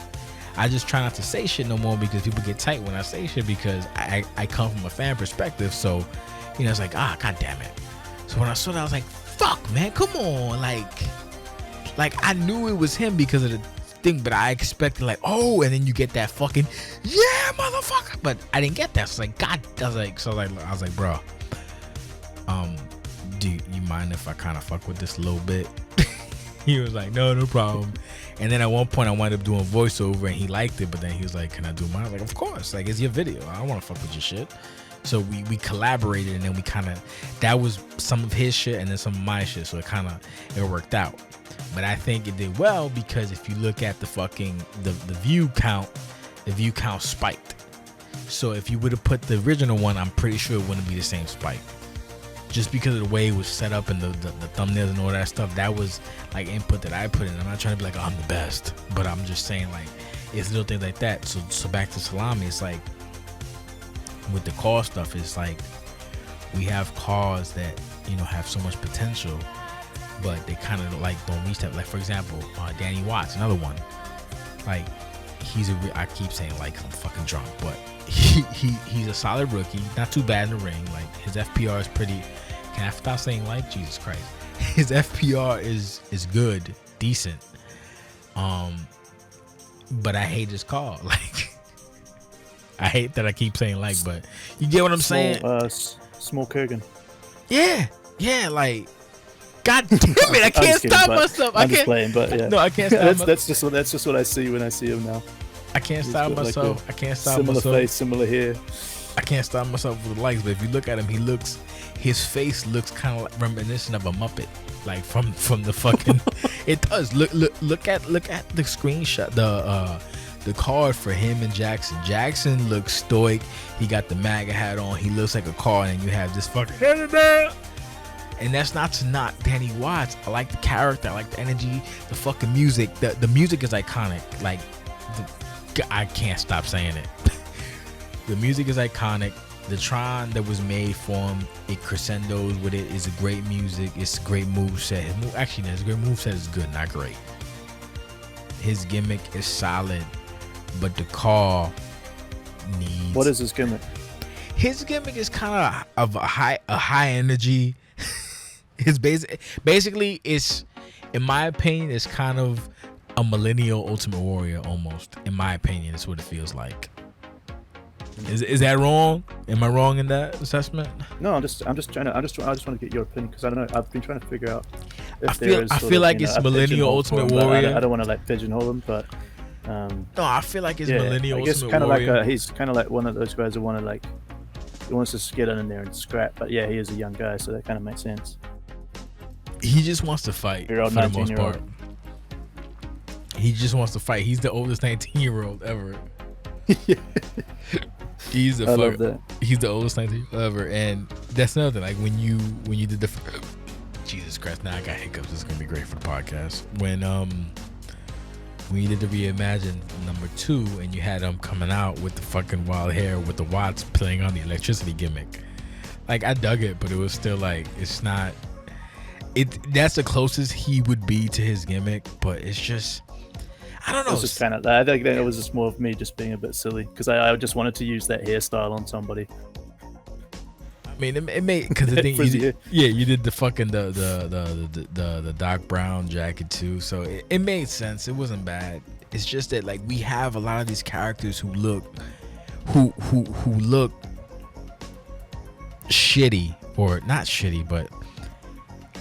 I just try not to say shit no more because people get tight when I say shit, because I come from a fan perspective. So it's like, god damn it. So when I saw that, I was like, fuck, man, come on, like I knew it was him because of the thing, but I expected like, oh, and then you get that fucking, yeah, motherfucker, but I didn't get that. So like, god, I was like, bro, do you mind if I kind of fuck with this a little bit? He was like, no problem. And then at one point I wound up doing voiceover and he liked it, but then he was like, can I do mine? I was like, of course, like, it's your video, I don't want to fuck with your shit. So we collaborated, and then we kind of, that was some of his shit and then some of my shit, so it worked out. But I think it did well, because if you look at the fucking the view count spiked. So if you would have put the original one, I'm pretty sure it wouldn't be the same spike, just because of the way it was set up and the thumbnails and all that stuff. That was like input that I put in. I'm not trying to be like, oh, I'm the best, but I'm just saying, like, it's little things like that. So back to Salami, it's like, with the CAWS stuff, it's like, we have CAWS that have so much potential, but they kind of like don't reach that. Like, for example, Danny Watts, another one. Like, I keep saying like I'm fucking drunk, but he's a solid rookie, not too bad in the ring. Like, his FPR is pretty. Can I stop saying like? Jesus Christ, his FPR is good, decent. But I hate his call. Like, I hate that I keep saying like, but you get what I'm saying? Small Kurgan. Yeah, like, god damn it, I can't stop myself. I'm just playing, but yeah. No, I can't stop myself. That's just what I see when I see him now. I can't stop myself. Like, I can't stop similar myself. Similar face, similar hair. I can't stop myself with the likes, but if you look at him, his face looks kind of like reminiscent of a Muppet, like from the fucking. It does. Look at the screenshot, the card for him and Jackson. Jackson looks stoic. He got the MAGA hat on. He looks like a card, and you have this fucking and that's not to knock Danny Watts. I like the character. I like the energy. The fucking music. The music is iconic. Like, I can't stop saying it. The music is iconic. The Tron that was made for him, it crescendos with it. It's a great music. It's a great moveset. Actually, his great moveset is good, not great. His gimmick is solid, but the call needs. What is his gimmick? His gimmick is kind of a high energy. His basically it's, in my opinion, it's kind of a millennial Ultimate Warrior almost. In my opinion, that's what it feels like. Is that wrong? Am I wrong in that assessment? No, I just want to get your opinion, because I don't know. I've been trying to figure out if I feel like it's millennial Ultimate Warrior. I don't want to like pigeonhole him, but no, I feel like it's millennial I guess Ultimate Warrior. He's kind of like one of those guys who want to like, he wants to get in there and scrap. But yeah, he is a young guy, so that kind of makes sense. He just wants to fight for the most part. He just wants to fight. He's the oldest 19-year-old ever. He's the oldest 19-year-old ever, and that's another thing. Like when you did the Jesus Christ, now I got hiccups. This is gonna be great for the podcast. When you did the Reimagine #2, and you had him coming out with the fucking wild hair with the Watts playing on the electricity gimmick. Like, I dug it, but it was still like, it's not. That's the closest he would be to his gimmick, but it's just, I don't know. It's just kind of, I think that it was just more of me just being a bit silly, because I just wanted to use that hairstyle on somebody. I mean, it made, because the thing, you did the fucking the Doc Brown jacket too, so it made sense. It wasn't bad. It's just that, like, we have a lot of these characters who look shitty, or not shitty, but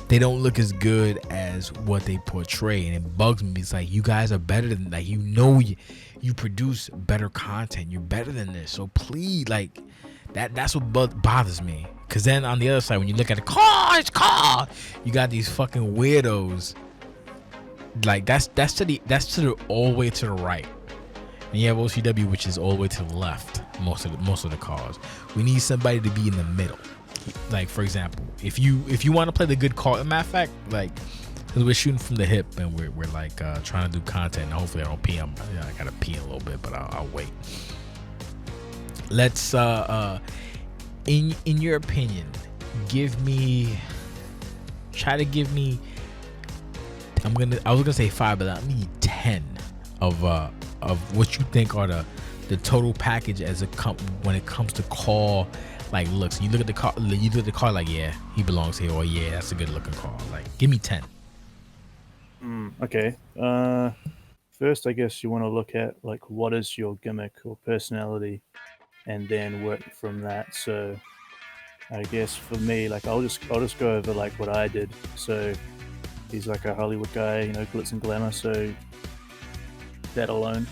they don't look as good as what they portray, and it bugs me. It's like, you guys are better than, like, you produce better content. You're better than this, so please, like, that's what bothers me. Because then on the other side, when you look at the call, you got these fucking weirdos. Like, that's to the all the way to the right, and you have OCW, which is all the way to the left. Most of the calls. We need somebody to be in the middle. Like, for example, if you want to play the good call, matter of fact, like, because we're shooting from the hip and we're like trying to do content, and hopefully I don't pee. I gotta pee a little bit, but I'll wait. Let's in your opinion, try to give me. I was gonna say 5, but I need 10 of what you think are the total package when it comes to call. Like, looks, you look at the car, like, yeah, he belongs here, or yeah, that's a good looking car. Like, give me 10. Okay. First, I guess you want to look at, like, what is your gimmick or personality, and then work from that. So, I guess for me, like, I'll just go over like what I did. So, he's like a Hollywood guy, glitz and glamour. So, that alone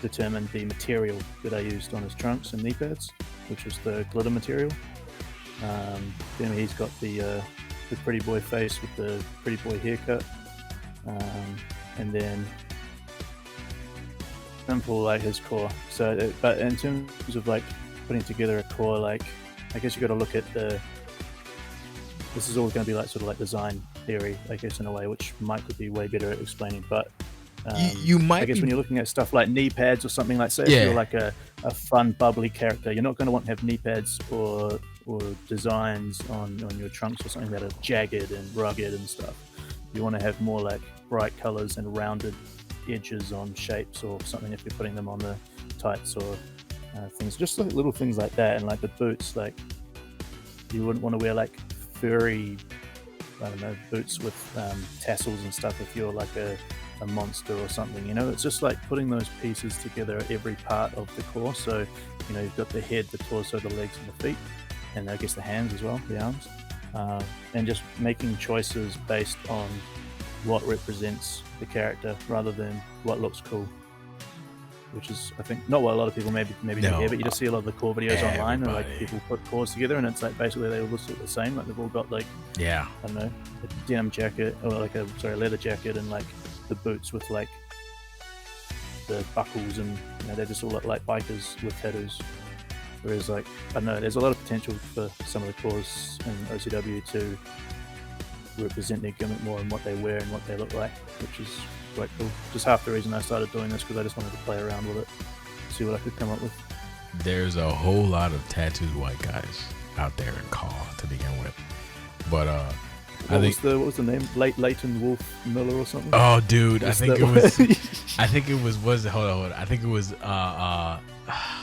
determined the material that I used on his trunks and knee pads, which was the glitter material. Then he's got the pretty boy face with the pretty boy haircut, and then simple, like, his core. So, but in terms of like putting together a core, like, I guess you got to look at this is all going to be like sort of like design theory, I guess, in a way, which Mike would be way better at explaining. But you might, I guess, when you're looking at stuff like knee pads or something, like, say, if you're like a fun, bubbly character, you're not going to want to have knee pads or designs on your trunks or something that are jagged and rugged and stuff. You want to have more like bright colors and rounded edges on shapes or something if you're putting them on the tights or things, just like little things like that. And like the boots, like, you wouldn't want to wear like furry, I don't know, boots with tassels and stuff if you're like a monster or something. It's just like putting those pieces together at every part of the core. So, you've got the head, the torso, the legs, and the feet, and I guess the hands as well, the arms, and just making choices based on what represents the character rather than what looks cool, which is, I think, not what a lot of people maybe do here, but you just see a lot of the core videos online, and like people put cores together, and it's like basically they all look the same. Like, they've all got like, I don't know, a denim jacket, or like a leather jacket, and like the boots with like the buckles, and they just all look like bikers with tattoos. Whereas, like, I don't know, there's a lot of potential for some of the CAWS and OCW to represent their gimmick more and what they wear and what they look like, which is quite cool. Just half the reason I started doing this, because I just wanted to play around with it, see what I could come up with. There's a whole lot of tattooed white guys out there in CAW to begin with, but what was the name? Leighton Wolf Miller or something? Oh, dude, I think it was. Hold on. I think it was.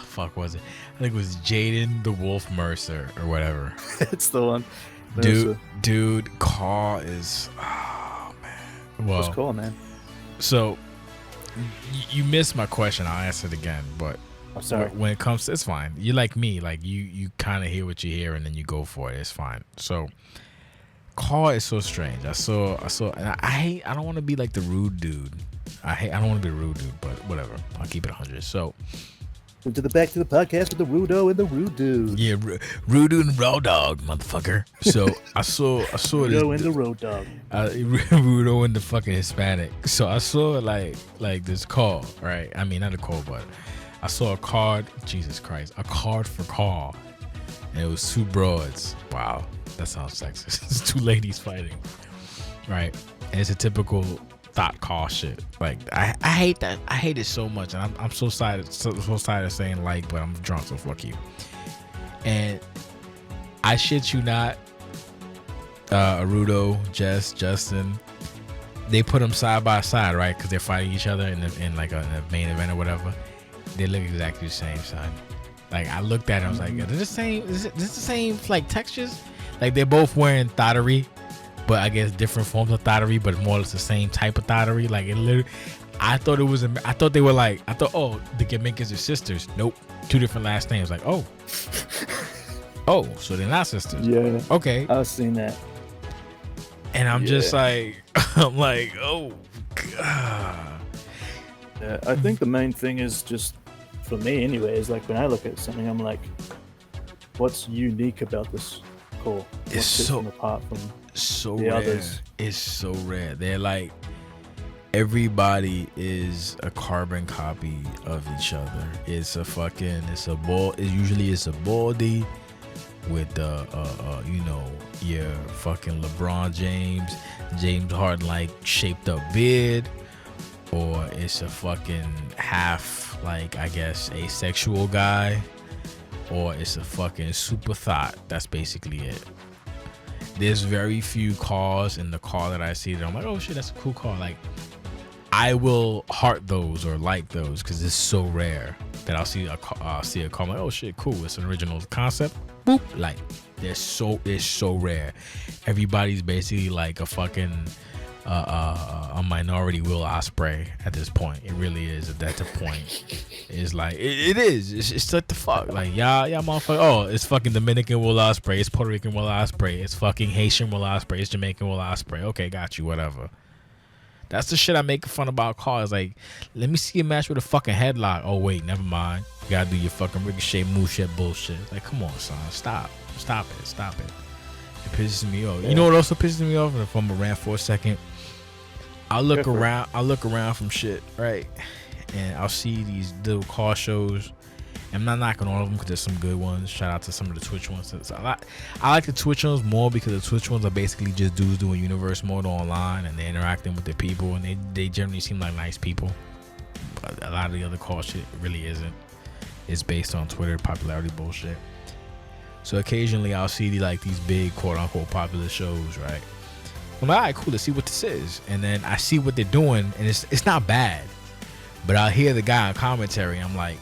Fuck, was it? I think it was Jaden the Wolf Mercer or whatever. It's the one. Dude, CAW is. Oh man. Well, what's CAW, man? So, you missed my question. I'll answer it again, but. I'm sorry. When it comes to, it's fine. You're like me. Like you kind of hear what you hear and then you go for it. It's fine. So. CAW is so strange. I saw, and I don't want to be like the rude dude. I don't want to be a rude dude, but whatever. I'll keep it 100. So, to the back to the podcast with the Rudo and the Rude Dude. Yeah, Rude Dude and Raw Dog, motherfucker. So I saw Rudo and the Road Dog. Rudo and the fucking Hispanic. So I saw like this call, right? I mean, not a call, but I saw a card. Jesus Christ, a card for CAW, and it was two broads. Wow. That sounds sexist. It's two ladies fighting, right? And it's a typical thought CAW shit. Like I hate that. I hate it so much, and I'm so tired of saying like, but I'm drunk, so fuck you. And I shit you not, Rudo, Jess, Justin, they put them side by side, right? Because they're fighting each other in like a main event or whatever. They look exactly the same, son. Like I looked at it, I was like, are they the same? Is this the same like textures? Like they're both wearing thottery, but I guess different forms of thottery, but more or less the same type of thottery. Like it literally, I thought they were like, oh, the Gimmicks are sisters. Nope, two different last names. Like, oh, so they're not sisters. Yeah. Okay. I've seen that. And I'm just like, oh, God. Yeah, I think the main thing is just, for me anyway, is like when I look at something, I'm like, what's unique about this CAW? It's so apart from so the rare. others? It's so rare. They're like, everybody is a carbon copy of each other. It's a baldy with your fucking LeBron James Harden like shaped up beard, or it's a fucking half like, I guess, asexual guy, or it's a fucking super thought. That's basically it. There's very few CAWs in the CAW that I see that I'm like, oh shit, that's a cool CAW. Like, I will heart those or like those because it's so rare that I'll see a CAW, I'm like, oh shit, cool, it's an original concept. Boop, like, it's so rare. Everybody's basically like a fucking a minority Will Ospreay at this point. It really is. At that point, it's like it is. It's like the fuck. Like y'all motherfucker. Oh, it's fucking Dominican Will Ospreay. It's Puerto Rican Will Ospreay. It's fucking Haitian Will Ospreay. It's Jamaican Will Ospreay. Okay, got you. Whatever. That's the shit I make fun about CAWs. Like, let me see a match with a fucking headlock. Oh wait, never mind. You gotta do your fucking Ricochet moveset bullshit. Like, come on, son. Stop it. It pisses me off. Yeah. You know what also pisses me off? If I'm gonna rant for a second, I'll look around from shit, right? And I'll see these little CAW shows. I'm not knocking all of them because there's some good ones. Shout out to some of the Twitch ones. So I like the Twitch ones more because the Twitch ones are basically just dudes doing universe mode online and they're interacting with their people, and they generally seem like nice people. But a lot of the other CAW shit really isn't. It's based on Twitter popularity bullshit. So occasionally I'll see these big quote unquote popular shows, right? I'm like, all right, cool, let's see what this is. And then I see what they're doing, and it's not bad. But I'll hear the guy on commentary, and I'm like,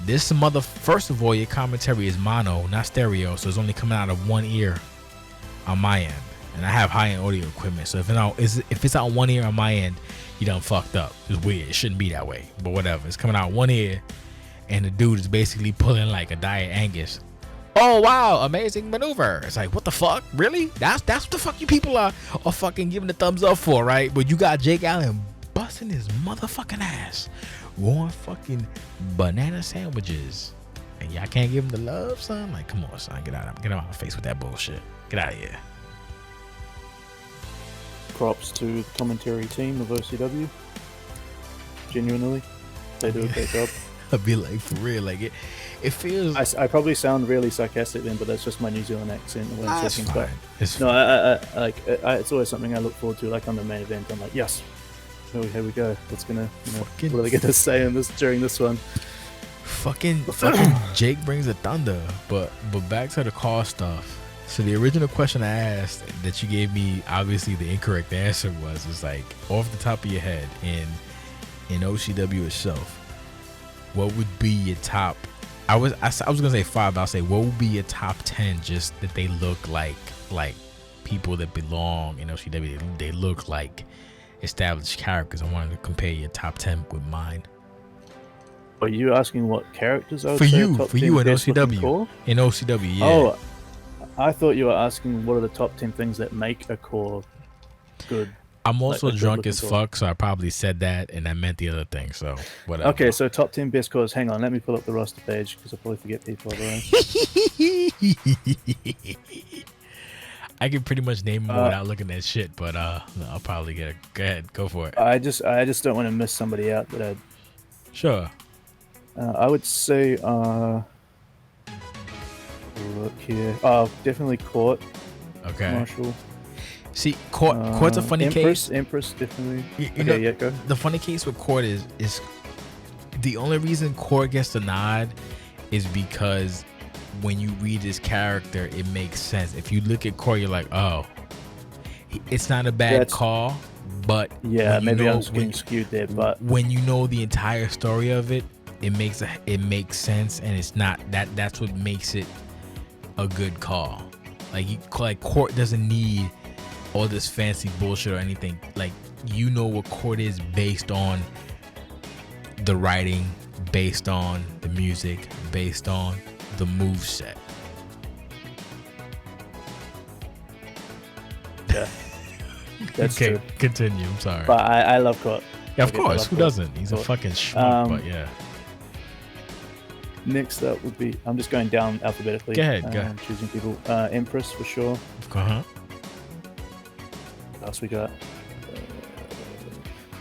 first of all, your commentary is mono, not stereo, so it's only coming out of one ear on my end. And I have high-end audio equipment, so if it's out one ear on my end, you done fucked up. It's weird. It shouldn't be that way, but whatever. It's coming out one ear, and the dude is basically pulling like a Diet Angus. Oh wow, amazing maneuver. It's like, what the fuck? Really? That's what the fuck you people are fucking giving the thumbs up for, right? But you got Jake Allen busting his motherfucking ass, rolling fucking banana sandwiches, and y'all can't give him the love, son? Like, come on, son, get out of my face with that bullshit. Get out of here. Props to the commentary team of OCW. Genuinely. They do a great job. I'd be like, for real, like it feels. I probably sound really sarcastic then, but that's just my New Zealand accent and the way I'm That's talking. fine. But It's no, fine. it's always something I look forward to. Like on the main event, I'm like, yes, here we go. What's gonna, Fucking- what are they gonna say in this during this one? Fucking Jake brings the thunder. But back to the call stuff. So the original question I asked that you gave me, obviously the incorrect answer was like, off the top of your head in OCW itself, what would be your top? I was gonna say 5, but I'll say what would be your top 10? Just that they look like people that belong in OCW. They look like established characters. I wanted to compare your top 10 with mine. Are you asking what characters I would For say you, are top for 10 you in best looking OCW, core? in OCW, yeah. Oh, I thought you were asking what are the top 10 things that make a core good. I'm also like a drunk good as looking core. fuck, so I probably said that and I meant the other thing. So whatever. Okay, so top 10 best cores. Hang on, let me pull up the roster page because I probably forget people otherwise. I can pretty much name them without looking at shit, but I'll probably get it. Go ahead, go for it. I just don't want to miss somebody out that Sure. I would say look here. Oh, definitely Court. Okay. Marshall. See, Court's a funny case. Empress, definitely. You know, yeah, go. the funny case with Court is the only reason Court gets the nod is because when you read his character, it makes sense. If you look at Court, you're like, oh, it's not a bad call, but yeah, maybe I'm getting skewed there. But when you know the entire story of it, it makes sense, and it's not that's what makes it a good call. Like Court doesn't need all this fancy bullshit or anything. Like, you know what Court is based on the writing, based on the music, based on the moveset. yeah, that's Okay, true. continue. I'm sorry. But I love Court. Yeah, of Okay, I course. love Who Court. doesn't? He's a fucking schmuck, but yeah. Next up would be, I'm just going down alphabetically. Go ahead, go. Choosing people. Empress for sure. Uh-huh. What else we got?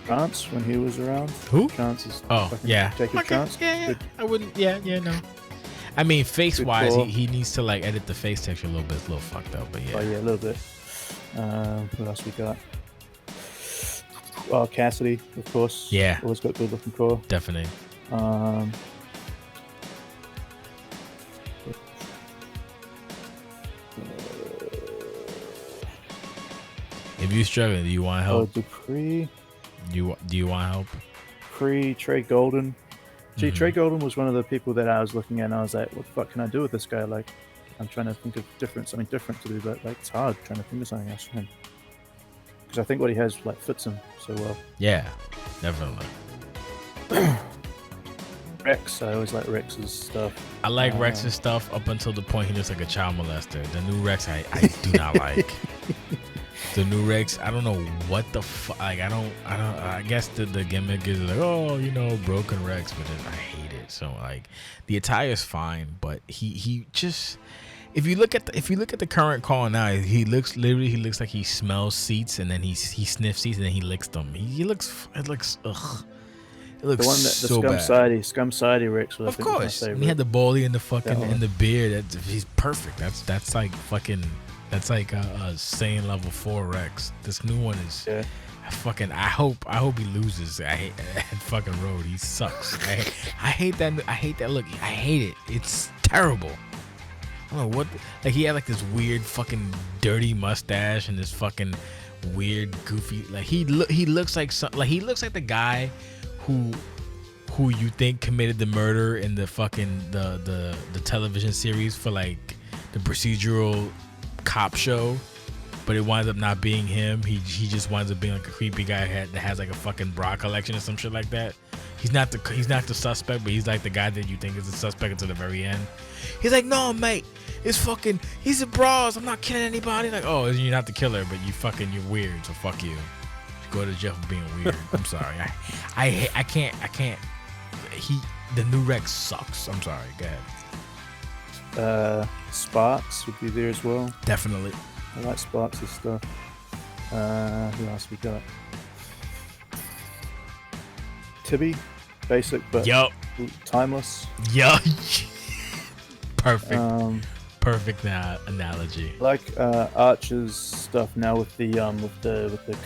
Trance when he was around. Who? Trance is Yeah. Jacob Okay, Trance. yeah. Good. I wouldn't. Yeah, no. I mean, face-wise, call. he needs to like edit the face texture a little bit. It's a little fucked up, but yeah. Oh yeah, a little bit. What else we got? Oh, Cassidy, of course. Yeah. Always got good looking core. Definitely. If you're struggling, do you want Oh, help? Dupree. Do you want help? Trey Golden. Gee, Mm-hmm. Trey Golden was one of the people that I was looking at, and I was like, "What the fuck can I do with this guy?" Like, I'm trying to think of something different to do, but like, it's hard trying to think of something else for him because I think what he has like fits him so well. Yeah, definitely. Rex, I always like Rex's stuff. I like Rex's stuff up until the point he looks like a child molester. The new Rex, I do not like. The new Rex, I don't know what the fuck. Like, I guess the gimmick is like, oh, broken Rex, but then I hate it. So like, the attire's fine, but he just, if you look at the current call now, he looks like he smells seats and then he sniffs seats and then he licks them. It looks ugh. It looks The one that so Scum Sidey Rex was, I Of think, was my course, favorite. he had the baldy and the fucking That one. and the beard. He's perfect. That's like fucking. That's like a Saiyan level 4 Rex. This new one is. Yeah. I hope he loses. I hate fucking Road. He sucks. I hate that look. I hate it. It's terrible. I don't know what. Like, he had like this weird fucking dirty mustache and this fucking weird goofy. Like, he looks like he looks like the guy who you think committed the murder in the fucking the television series for like the procedural cop show, but it winds up not being him. He just winds up being like a creepy guy that has like a fucking bra collection or some shit like that. He's not the suspect, but he's like the guy that you think is the suspect until the very end. He's like, no, mate, he's a bras. I'm not killing anybody. Like, oh, you're not the killer, but you're weird, so fuck you. Go to jail for being weird. I'm sorry. I can't. The new Rex sucks. I'm sorry. Go ahead. Sparks would be there as well. Definitely. I like Sparks' stuff. Who else we got? Tibby. basic but Yup. timeless. Yup. Perfect. Perfect analogy. Like Archer's stuff now with the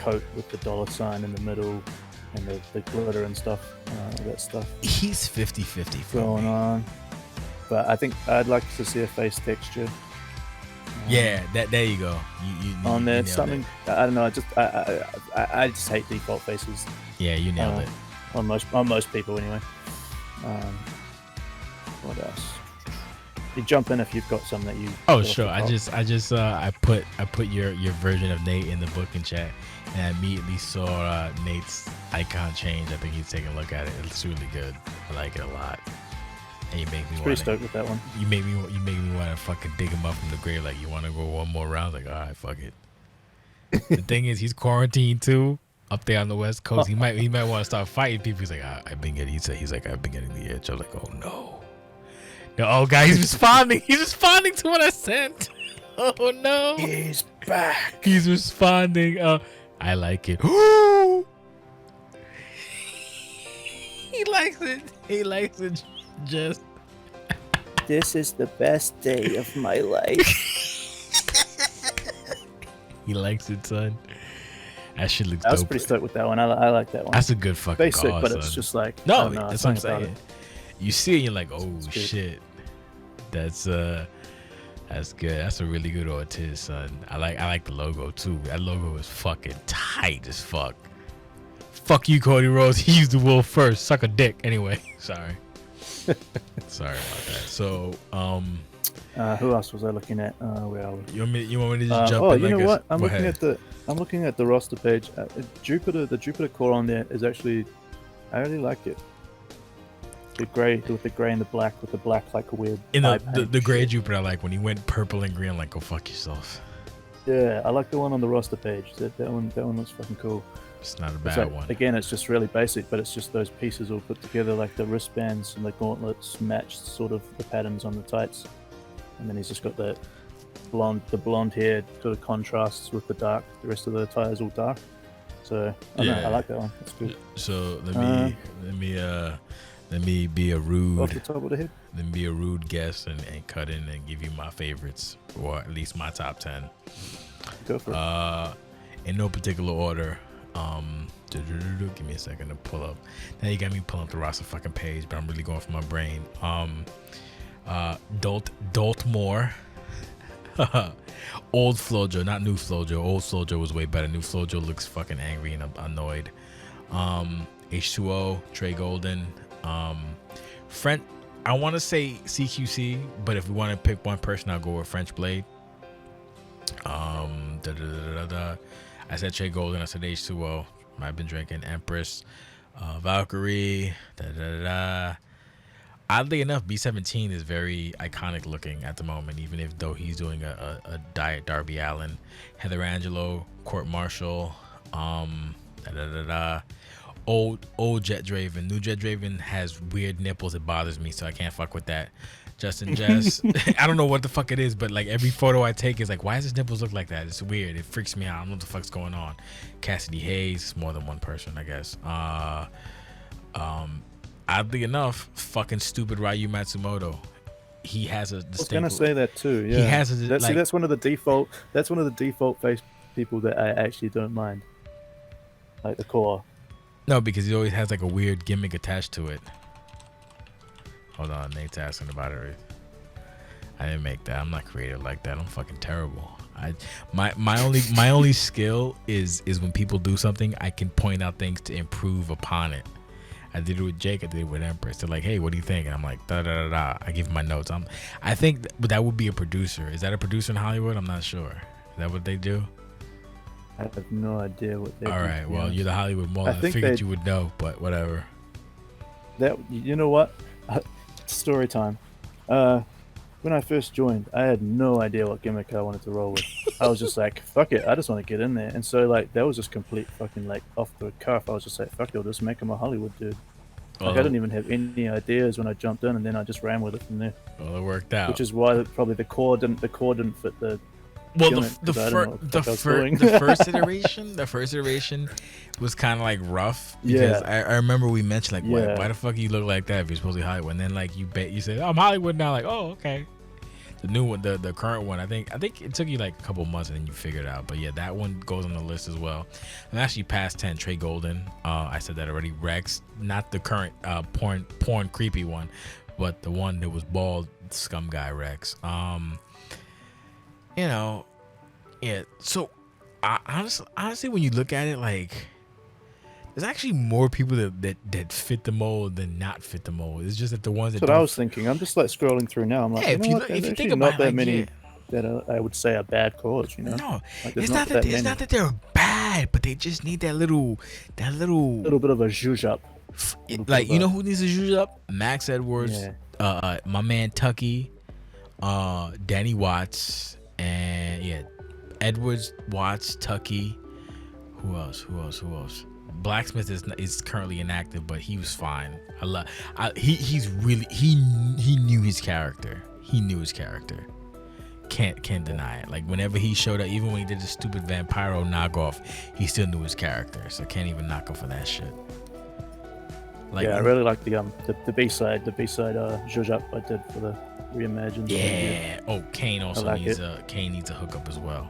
coat with the $sign in the middle and the glitter and stuff, that stuff. He's 50-50 going on, but I think I'd like to see a face texture. Yeah, there you go. You on there, something it. I don't know. I just hate default faces. Yeah, you nailed it. On most people anyway. What else? You jump in if you've got some that you. Oh sure, I put your version of Nate in the booking chat, and I immediately saw Nate's icon change. I think he's taking a look at it. It's really good. I like it a lot. And you make me pretty stoked with that one. You make me want to fucking dig him up from the grave. Like, you want to go one more round? Like, all right, fuck it. The thing is, he's quarantined too up there on the West Coast. He might want to start fighting people. He's like, I've been getting. He's like, I've been getting the itch. I was like, oh no. Oh, guy, he's responding. He's responding to what I sent. Oh, no. He's back. He's responding. I like it. He likes it. He likes it. Just. This is the best day of my life. He likes it, son. That shit looks dope. I was dope. Pretty stoked with that one. I like that one. That's a good fucking basic, cause, but son. it's just like no, that's what I'm saying. You see it, and you're like, oh shit, that's good. That's a really good Ortiz, son. I like the logo too. That logo is fucking tight as fuck. Fuck you, Cody Rhodes. He used the wolf first. Suck a dick. Anyway, sorry. Sorry about that. So, who else was I looking at? Where are we? You want me to just jump in? You know what? I'm looking at the roster page. The Jupiter core on there is actually, I really like it. The gray with the gray and the black with the black like a weird. In the gray Jupiter, I like when he went purple and green. I'm like, go fuck yourself. Yeah, I like the one on the roster page. That one looks fucking cool. It's not a bad one. Again, it's just really basic, but it's just those pieces all put together, like the wristbands and the gauntlets matched sort of the patterns on the tights, and then he's just got the blonde hair sort of contrasts with the dark. The rest of the attire is all dark. So I like that one. That's good. So let me be a rude off the top of the head. Let me be a rude guest and cut in and give you my favorites, or at least my top 10. Go for it. In no particular order. Give me a second to pull up. Now you got me pulling up the roster fucking page, but I'm really going for my brain. Doltmore. Old Flojo, not new Flojo. Old Flojo was way better. New Flojo looks fucking angry and annoyed. H2O, Trey Golden. French, I want to say CQC, but if we want to pick one person, I'll go with French Blade. I said Trey Golden. I said H2O. I've been drinking Empress, Valkyrie. Oddly enough, B17 is very iconic looking at the moment, even though he's doing a diet Darby Allin. Heather Angelo, Court Marshall, old Jet Draven. New Jet Draven has weird nipples. It bothers me, so I can't fuck with that. Justin Jehst. I don't know what the fuck it is, but like every photo I take is like, why does his nipples look like that? It's weird. It freaks me out. I don't know what the fuck's going on. Cassidy Hayes. It's more than one person, I guess. Oddly enough, fucking stupid Ryu Matsumoto. He has a distinct. I was gonna say that too. Yeah. He has a that's one of the default. That's one of the default face people that I actually don't mind. Like the core. No, because he always has like a weird gimmick attached to it. Hold on, Nate's asking about it. I didn't make that. I'm not creative like that. I'm fucking terrible. My only skill is when people do something, I can point out things to improve upon it. I did it with Jake. I did it with Empress. They're like, "Hey, what do you think?" And I'm like, "Da da da da." I give my notes. I think that would be a producer. Is that a producer in Hollywood? I'm not sure. Is that what they do? I have no idea what they do. All right. Well, you're the Hollywood Mauler. I figured you would know, but whatever. That, you know what? Story time. When I first joined, I had no idea what gimmick I wanted to roll with. I was just like, fuck it, I just want to get in there. And so like that was just complete fucking like off the cuff. I was just like, fuck it, I'll just make him a Hollywood dude. Like, I didn't even have any ideas when I jumped in, and then I just ran with it from there. Well, it worked out. Which is why probably the core didn't fit the Well, gimmick, the 'cause I don't know what the fuck I was doing. the first iteration was kind of like rough because I remember we mentioned like why the fuck you look like that if you're supposed to be Hollywood, and then like you said I'm Hollywood now, like oh okay. The new one, the current one, I think it took you like a couple months and then you figured it out. But yeah, that one goes on the list as well. I'm actually past 10. Trey Golden, I said that already. Rex, not the current porn creepy one, but the one that was bald scum guy Rex. You know, yeah. So honestly, when you look at it, like there's actually more people that fit the mold than not fit the mold. It's just that the ones that That's what I was thinking. I'm just like scrolling through now. I'm like, if you think about not that like, many that I would say are bad cause. You know, no, like, it's not that they're bad, but they just need that little bit of a zhuzh up. Like you know who needs a zhuzh up? Max Edwards, my man Tucky, Danny Watts, and Edwards, Watts, Tucky. Who else? Blacksmith is currently inactive, but he was fine. He knew his character. Can't deny it. Like whenever he showed up, even when he did the stupid Vampiro knockoff, he still knew his character. So can't even knock him for that shit. Like, I really like the B-side zhuzh up I did for the reimagined. Yeah. Oh, Kane also needs a hookup as well.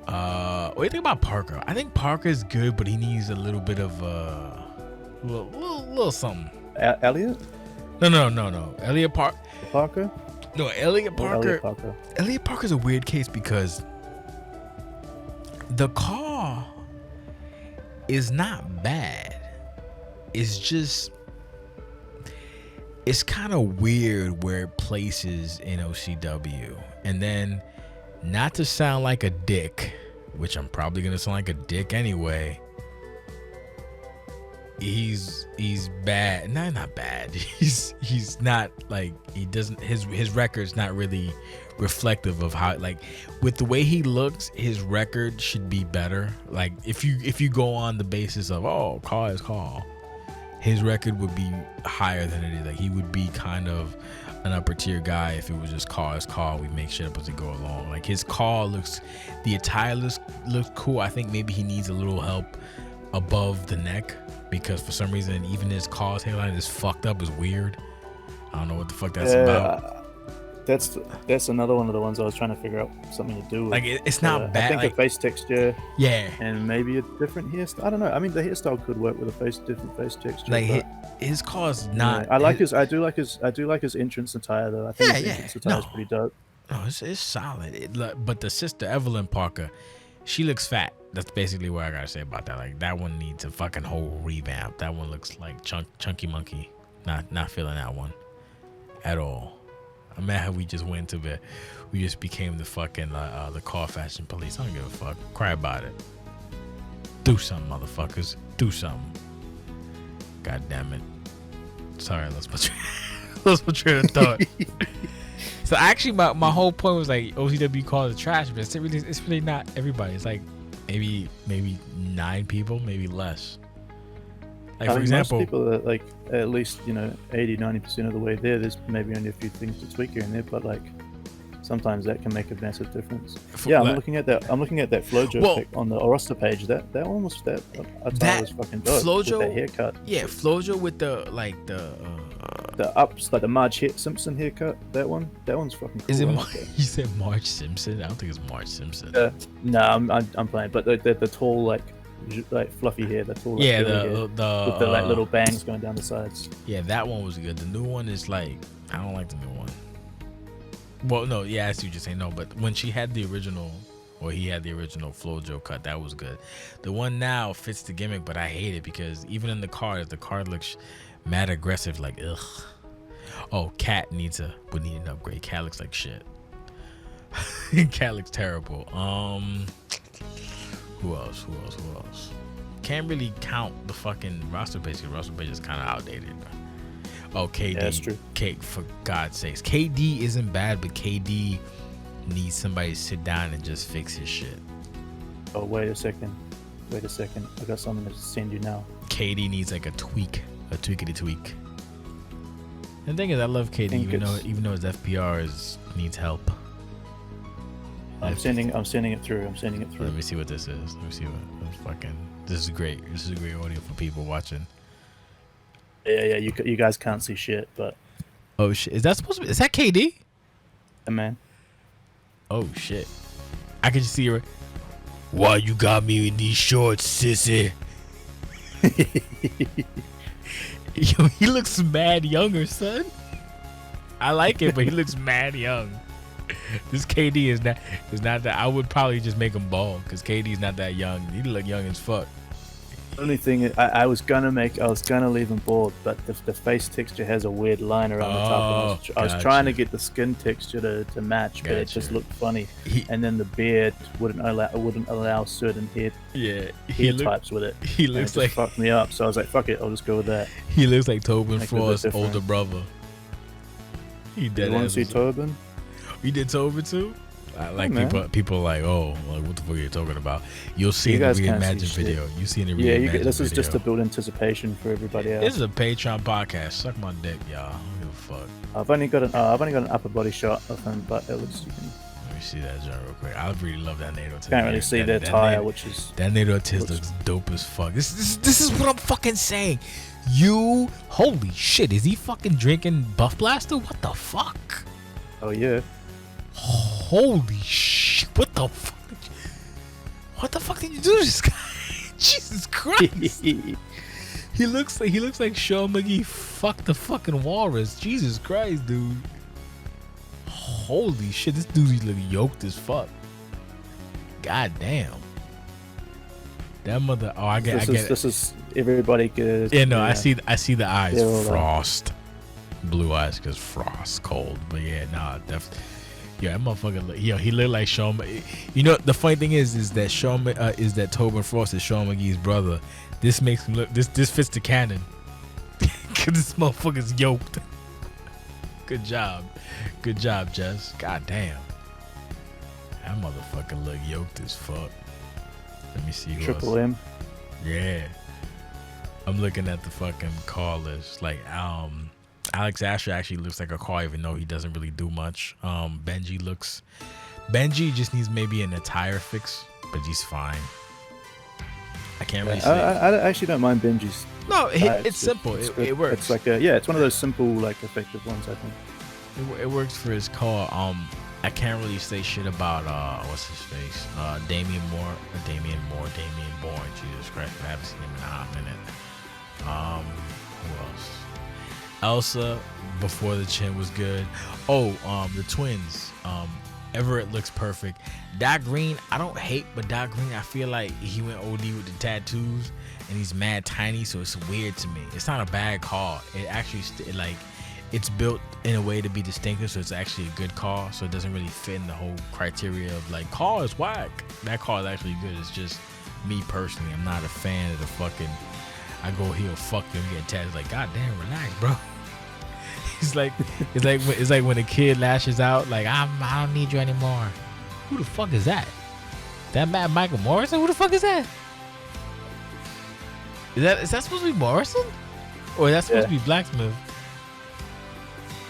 What do you think about Parker? I think Parker's good, but he needs a little bit of little something. Elliot? No. Elliot Parker? No, Elliot Parker. Elliot Parker's a weird case because the car is not bad. It's just it's kind of weird where it places in OCW, and then. Not to sound like a dick, which I'm probably gonna sound like a dick anyway. He's bad. No, not bad. He's not like he doesn't. His record's not really reflective of how like with the way he looks. His record should be better. Like if you go on the basis of call is call, his record would be higher than it is. Like he would be kind of an upper tier guy if it was just call is call. We make shit up as we go along. Like his call the attire looks cool. I think maybe he needs a little help above the neck because for some reason even his call's hairline is fucked up. Is weird. I don't know what the fuck that's about. That's another one of the ones I was trying to figure out something to do with. Like it's not bad. I think like, a face texture. Yeah. And maybe a different hairstyle. I don't know. I mean, the hairstyle could work with a different face texture. Like his call is not. Yeah, I do like his entrance attire though. I think his entrance attire is pretty dope. No, it's solid. But the sister Evelyn Parker, she looks fat. That's basically what I gotta say about that. Like that one needs a fucking whole revamp. That one looks like chunky monkey. Not feeling that one at all. I'm mad how we just became the fucking the car fashion police. I don't give a fuck. Cry about it. Do something, motherfuckers. Do something. God damn it. Sorry, let's put train of thought. So actually, my whole point was like OCW calls it trash, but it's really not everybody. It's like maybe 9 people, maybe less. Like for example, most people are like at least 80-90% of the way there. There's maybe only a few things to tweak here and there, but like sometimes that can make a massive difference. I'm looking at that FloJo pic on the roster page. That one was that attire was fucking dope. FloJo, with that haircut. Yeah, FloJo with the ups, like the Marge Simpson haircut. That one's fucking cool. Is it? You said Marge Simpson? I don't think it's Marge Simpson. No, I'm playing, but the tall like fluffy hair. The tall hair with the like little bangs going down the sides. Yeah, that one was good. The new one is like I don't like the new one. Well, no, yeah, I see what you're saying. No, but when she had the original, or he had the original FloJo cut, that was good. The one now fits the gimmick, but I hate it because even in the card looks mad aggressive, like ugh. Oh, Cat would need an upgrade. Cat looks like shit. Cat looks terrible. Who else? Can't really count the fucking roster page because roster page is kind of outdated. Oh, KD. Yeah, that's true. For God's sakes. KD isn't bad, but KD needs somebody to sit down and just fix his shit. Oh, wait a second. I got something to send you now. KD needs like a tweakity tweak. And the thing is, I love KD even though his FPR needs help. I'm sending it through. Let me see what this is. Let me see what fucking. This is great. This is great audio for people watching. Yeah. You guys can't see shit, but. Oh shit! Is that supposed to be? Is that KD? Yeah, man. Oh shit! I can just see her. Why you got me in these shorts, sissy? Yo, he looks mad younger, son. I like it, but he looks mad young. This KD is not that. I would probably just make him bald because KD is not that young. He look young as fuck. The only thing I was gonna leave him bald, but the face texture has a weird line around the top. And I was trying to get the skin texture to match, but it just looked funny. And then the beard wouldn't allow certain hair types with it. He looks like fucked me up. So I was like, fuck it, I'll just go with that. He looks like Tobin Frost's older brother. He dead. You want to see Tobin? You did Tobin too? I like people like, oh, like, what the fuck are you talking about? You'll see in the reimagined video. You see in the reimagined video. This is just to build anticipation for everybody else. This is a Patreon podcast. Suck my dick, y'all. I don't give a fuck. I've only got an upper body shot of him, but it looks. Let me see that joint real quick. I really love that NATO Tiz. Can't really see their tire, which is that NATO Tiz looks dope as fuck. This is what I'm fucking saying. You holy shit! Is he fucking drinking Buff Blaster? What the fuck? Oh yeah. Holy shit! What the fuck? What the fuck did you do to this guy? Jesus Christ! He looks like Sean McGee fucked the fucking walrus. Jesus Christ, dude! Holy shit! This dude look yoked as fuck. God damn! That mother. Oh, I get. This is everybody good. Yeah, no, I see the eyes. Frost, blue eyes, because Frost cold. But yeah, nah, definitely. Yeah, that motherfucker. He look like Sean. You know, the funny thing is that Tobin Frost is Sean McGee's brother. This makes him look. This fits the canon. Cause this motherfucker's yoked. Good job, Jess. God damn, that motherfucker look yoked as fuck. Let me see who Triple else. M. Yeah, I'm looking at the fucking call list. Like, Alex Asher actually looks like a call, even though he doesn't really do much. Benji just needs maybe an attire fix, but he's fine. I can't really say. I actually don't mind Benji's. No, it's simple. It works. It's like it's one of those simple, like, effective ones, I think. It works for his call. I can't really say shit about what's his face, Damian Bourne. Jesus Christ, I haven't seen him in a hot minute. Who else? Elsa before the chin was good. The twins. Everett looks perfect. Doc Green, I don't hate, but Doc Green, I feel like he went OD with the tattoos, and he's mad tiny, so it's weird to me. It's not a bad call. It actually it's built in a way to be distinctive, so it's actually a good call. So it doesn't really fit in the whole criteria of like call is whack. That call is actually good. It's just me personally. I'm not a fan of the fucking. I go here, fuck them, get tatted. Like, God damn, relax, bro. It's like when a kid lashes out, like I don't need you anymore. Who the fuck is that? That Michael Morrison? Who the fuck is that? Is that supposed to be Morrison? Or is that supposed to be Blacksmith?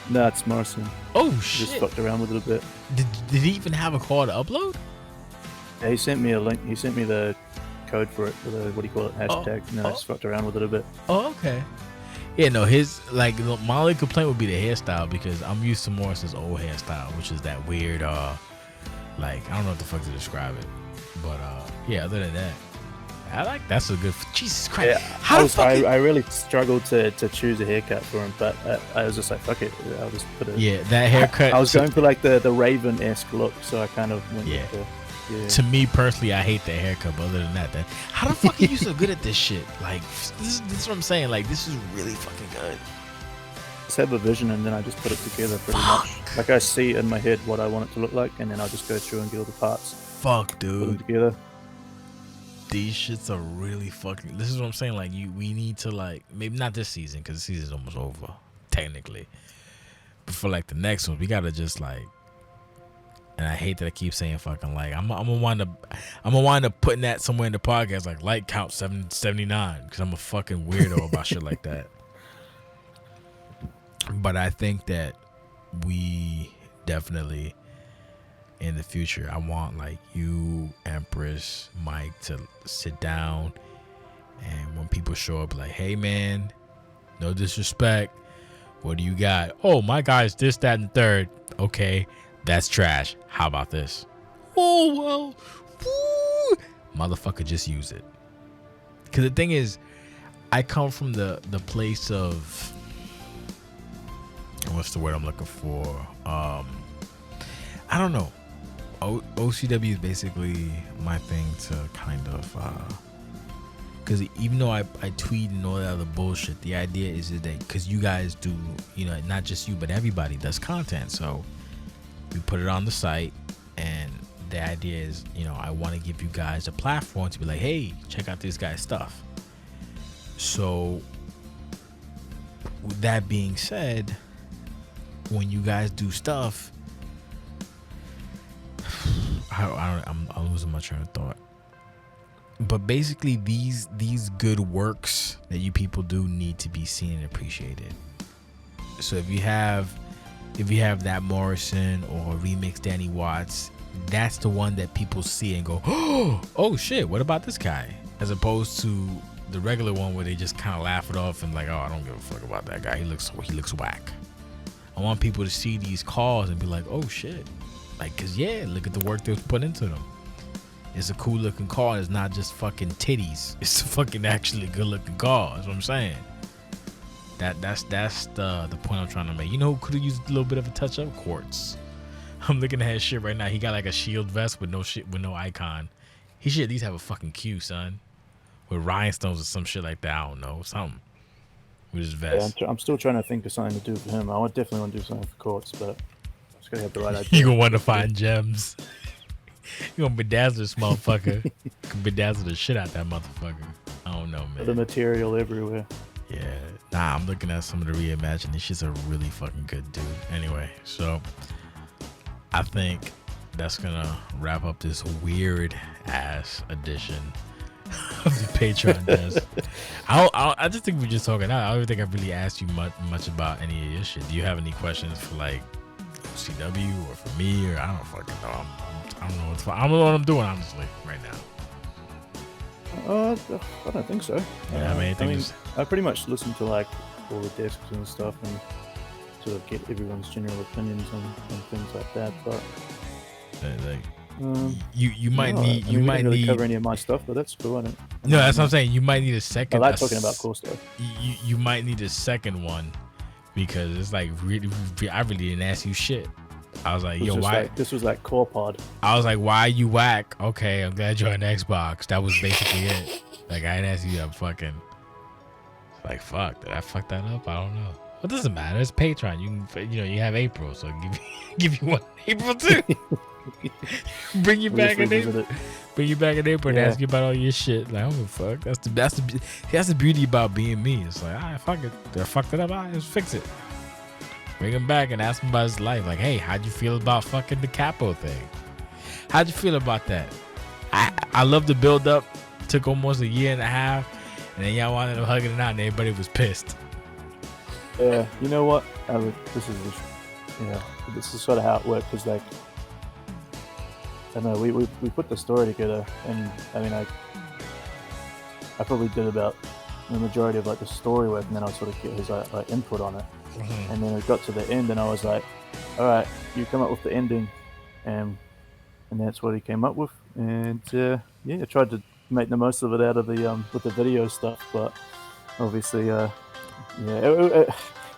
No, it's Morrison. Oh shit! Just fucked around with it a bit. Did he even have a call to upload? Yeah, he sent me a link. He sent me the code for it, with a, what do you call it, hashtag. I just fucked around with it a bit. Oh, okay. Yeah, no, his my only complaint would be the hairstyle, because I'm used to Morrison's old hairstyle, which is that weird, like, I don't know what the fuck to describe it, but yeah, other than that, that's a good. Jesus Christ! Yeah, I really struggled to choose a haircut for him, but I was just like, fuck it, I'll just put it. Yeah, that haircut. I was going for like the Raven-esque look, so I kind of went with the. Yeah. To me personally, I hate that haircut, but other than that, how the fuck are you so good at this shit? Like, this is what I'm saying. Like, this is really fucking good. Just have a vision, and then I just put it together pretty much. Like, I see in my head what I want it to look like, and then I'll just go through and get all the parts. Fuck, dude. Put them together. These shits are really fucking. This is what I'm saying. Like, we need to, like, maybe not this season, because the season's almost over, technically. But for like the next one, we gotta just like. And I hate that I keep saying fucking like. I'm gonna wind up putting that somewhere in the podcast, like count 779, because I'm a fucking weirdo about shit like that. But I think that we definitely in the future, I want like you, Empress, Mike to sit down, and when people show up, like, hey man, no disrespect, what do you got? Oh, my guy's this, that, and third. Okay, that's trash. How about this? Oh well, woo. Motherfucker, just use it. Because the thing is, I come from the place of, what's the word I'm looking for? I don't know. OCW is basically my thing to kind of, because even though I tweet and all that other bullshit, the idea is that because you guys do, you know, not just you, but everybody does content. So we put it on the site, and the idea is, you know, I want to give you guys a platform to be like, hey, check out this guy's stuff. So with that being said, when you guys do stuff, I'm losing my train of thought. But basically, these good works that you people do need to be seen and appreciated. So if you have that Morrison or remix Danny Watts, that's the one that people see and go, oh shit, what about this guy? As opposed to the regular one where they just kind of laugh it off and like, oh, I don't give a fuck about that guy. He looks whack. I want people to see these calls and be like, oh shit. Like, cause yeah, look at the work they've put into them. It's a cool looking car. It's not just fucking titties. It's a fucking actually good looking car. That's what I'm saying. That's the point I'm trying to make. You know who could have used a little bit of a touch up? Quartz. I'm looking at his shit right now. He got like a shield vest with no icon. He should at least have a fucking Q, son, with rhinestones or some shit like that. I don't know, something with his vest. Yeah, I'm still trying to think of something to do for him. I would definitely want to do something for Quartz, but I just gotta have the right idea. You gonna want to find gems. You gonna bedazzle this motherfucker. You can bedazzle the shit out that motherfucker. I don't know, man. The material everywhere. Yeah. Nah, I'm looking at some of the reimagined. This shit's a really fucking good dude. Anyway, so I think that's gonna wrap up this weird ass edition of the Patreon desk. I just think we're just talking out. I don't think I really asked you much about any of your shit. Do you have any questions for like OCW or for me, or I don't fucking know. I don't know I don't know what I'm doing honestly right now. I don't think so. Yeah, I mean, I pretty much listen to like all the desks and stuff and sort of get everyone's general opinions and things like that. But you might need really cover any of my stuff, but that's cool. No, that's what I'm saying. You might need a second. I like talking about cool stuff. You might need a second one because it's like really, I really didn't ask you shit. I was like, yo, why? This was like core pod. I was like, why you whack? Okay, I'm glad you're on Xbox. That was basically it. Like, I didn't ask you that fucking. Like, fuck, did I fuck that up? I don't know. It doesn't matter. It's Patreon. You have April, so give you one April too. Bring you back in April. Bring you back in April and ask you about all your shit. Like, I don't give a fuck. That's the beauty about being me. It's like, alright, fuck it. Did I fuck it up? Alright, let's fix it. Bring him back and ask him about his life. Like, hey, how'd you feel about fucking the Capo thing? How'd you feel about that? I love the build up. Took almost a year and a half, and then y'all wanted to hug it out, and everybody was pissed. Yeah, you know what? This is sort of how it worked. Cause like, I don't know, we put the story together, and I mean, I probably did about the majority of like the story work, and then I sort of get his like input on it. Mm-hmm. And then it got to the end, and I was like, all right, you come up with the ending, and that's what he came up with. And I tried to make the most of it out of the with the video stuff, but obviously, it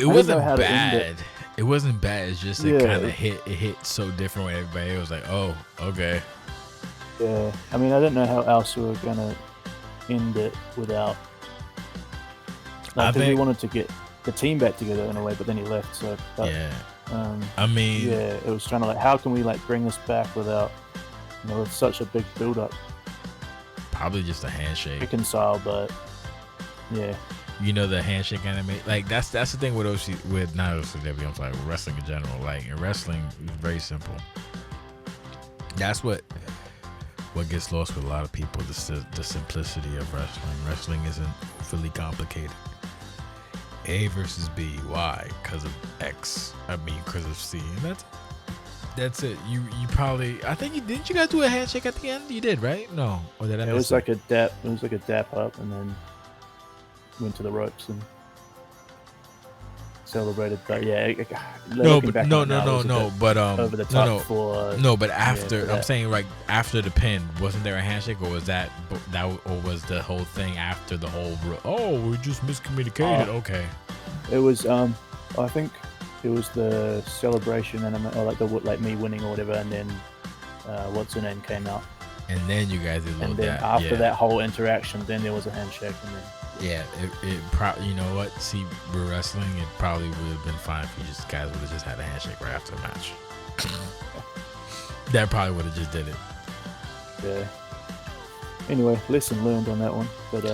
wasn't bad. It wasn't bad. It's just it kind of hit so different when everybody was like, oh, okay. Yeah, I mean, I don't know how else we were gonna end it without. I think we wanted to get the team back together in a way, but then he left. So I mean, it was trying to like, how can we like bring this back without, with such a big build up. Probably just a handshake. Reconcile, but yeah. The handshake anime. Like that's the thing with not OCW. I'm sorry, with wrestling in general. Like in wrestling, it's very simple. That's what gets lost with a lot of people. The simplicity of wrestling. Wrestling isn't fully complicated. A versus B. Why? Because of X. I mean, because of C. And That's it. You probably. I think didn't you guys do a handshake at the end? You did, right? No, or did I? It was like a dap. It was like a dap up, and then went to the ropes and celebrated. But yeah, no. But over the top for but after I'm saying like after the pin, wasn't there a handshake, or was that or was the whole thing after the whole? Oh, we just miscommunicated. Okay. It was I think it was the celebration and like me winning or whatever, and then what's her name came out, and then you guys did a little. And then after that whole interaction, then there was a handshake, and then. Yeah, it probably, you know what? See, we're wrestling. It probably would have been fine if you guys would have just had a handshake right after the match. That probably would have just did it. Yeah. Anyway, lesson learned on that one. But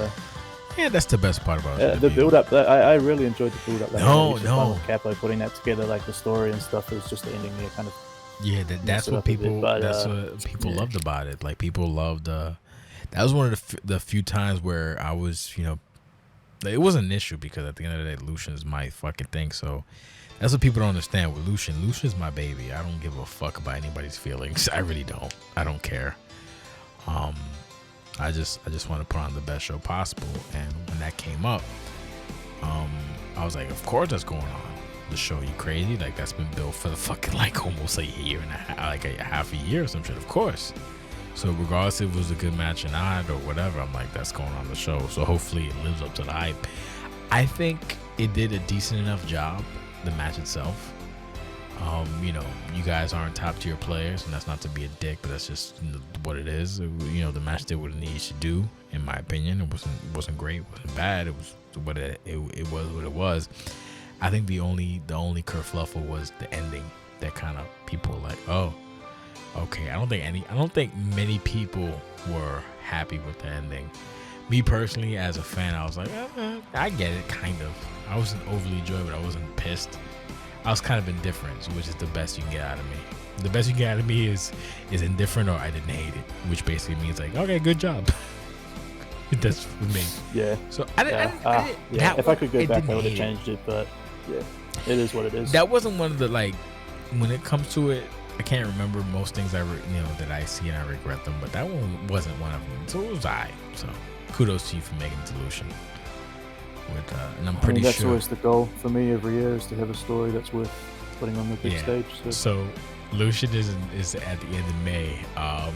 yeah, that's the best part about it. The build up. I really enjoyed the build up. Like, no. Capo putting that together, like the story and stuff. It was just the ending there, kind of. Yeah, that's what people. That's what people loved about it. Like people loved. That was one of the few times where I was, you know. It wasn't an issue because at the end of the day, Lucian's my fucking thing. So that's what people don't understand with Lucian. Lucian's my baby. I don't give a fuck about anybody's feelings. I really don't. I don't care. I just want to put on the best show possible. And when that came up, I was like, of course that's going on. The show, you crazy? Like that's been built for the fucking like almost a year and a half, like a half a year or some shit. Of course. So regardless if it was a good match or not or whatever, I'm like, that's going on the show. So hopefully it lives up to the hype. I think it did a decent enough job, the match itself. You know, you guys aren't top tier players, and that's not to be a dick, but that's just what it is. You know, the match did what it needs to do, in my opinion. It wasn't great, it wasn't bad. It was what it was what it was. I think the only kerfluffle was the ending that kind of people were like, oh. Okay, I don't think many people were happy with the ending. Me personally, as a fan, I was like, I get it, kind of. I wasn't overly enjoyed, but I wasn't pissed. I was kind of indifferent, which is the best you can get out of me. The best you can get out of me is indifferent or I didn't hate it, which basically means like, okay, good job. That's for me. Yeah. So if I could go back, I would have changed it, but yeah, it is what it is. That wasn't one of the like, when it comes to it. I can't remember most things that I see and I regret them, but that one wasn't one of them. So it was I. So kudos to you for making the solution. And I'm pretty that's sure always the goal for me every year is to have a story that's worth putting on the big stage. So Lucian is at the end of May. I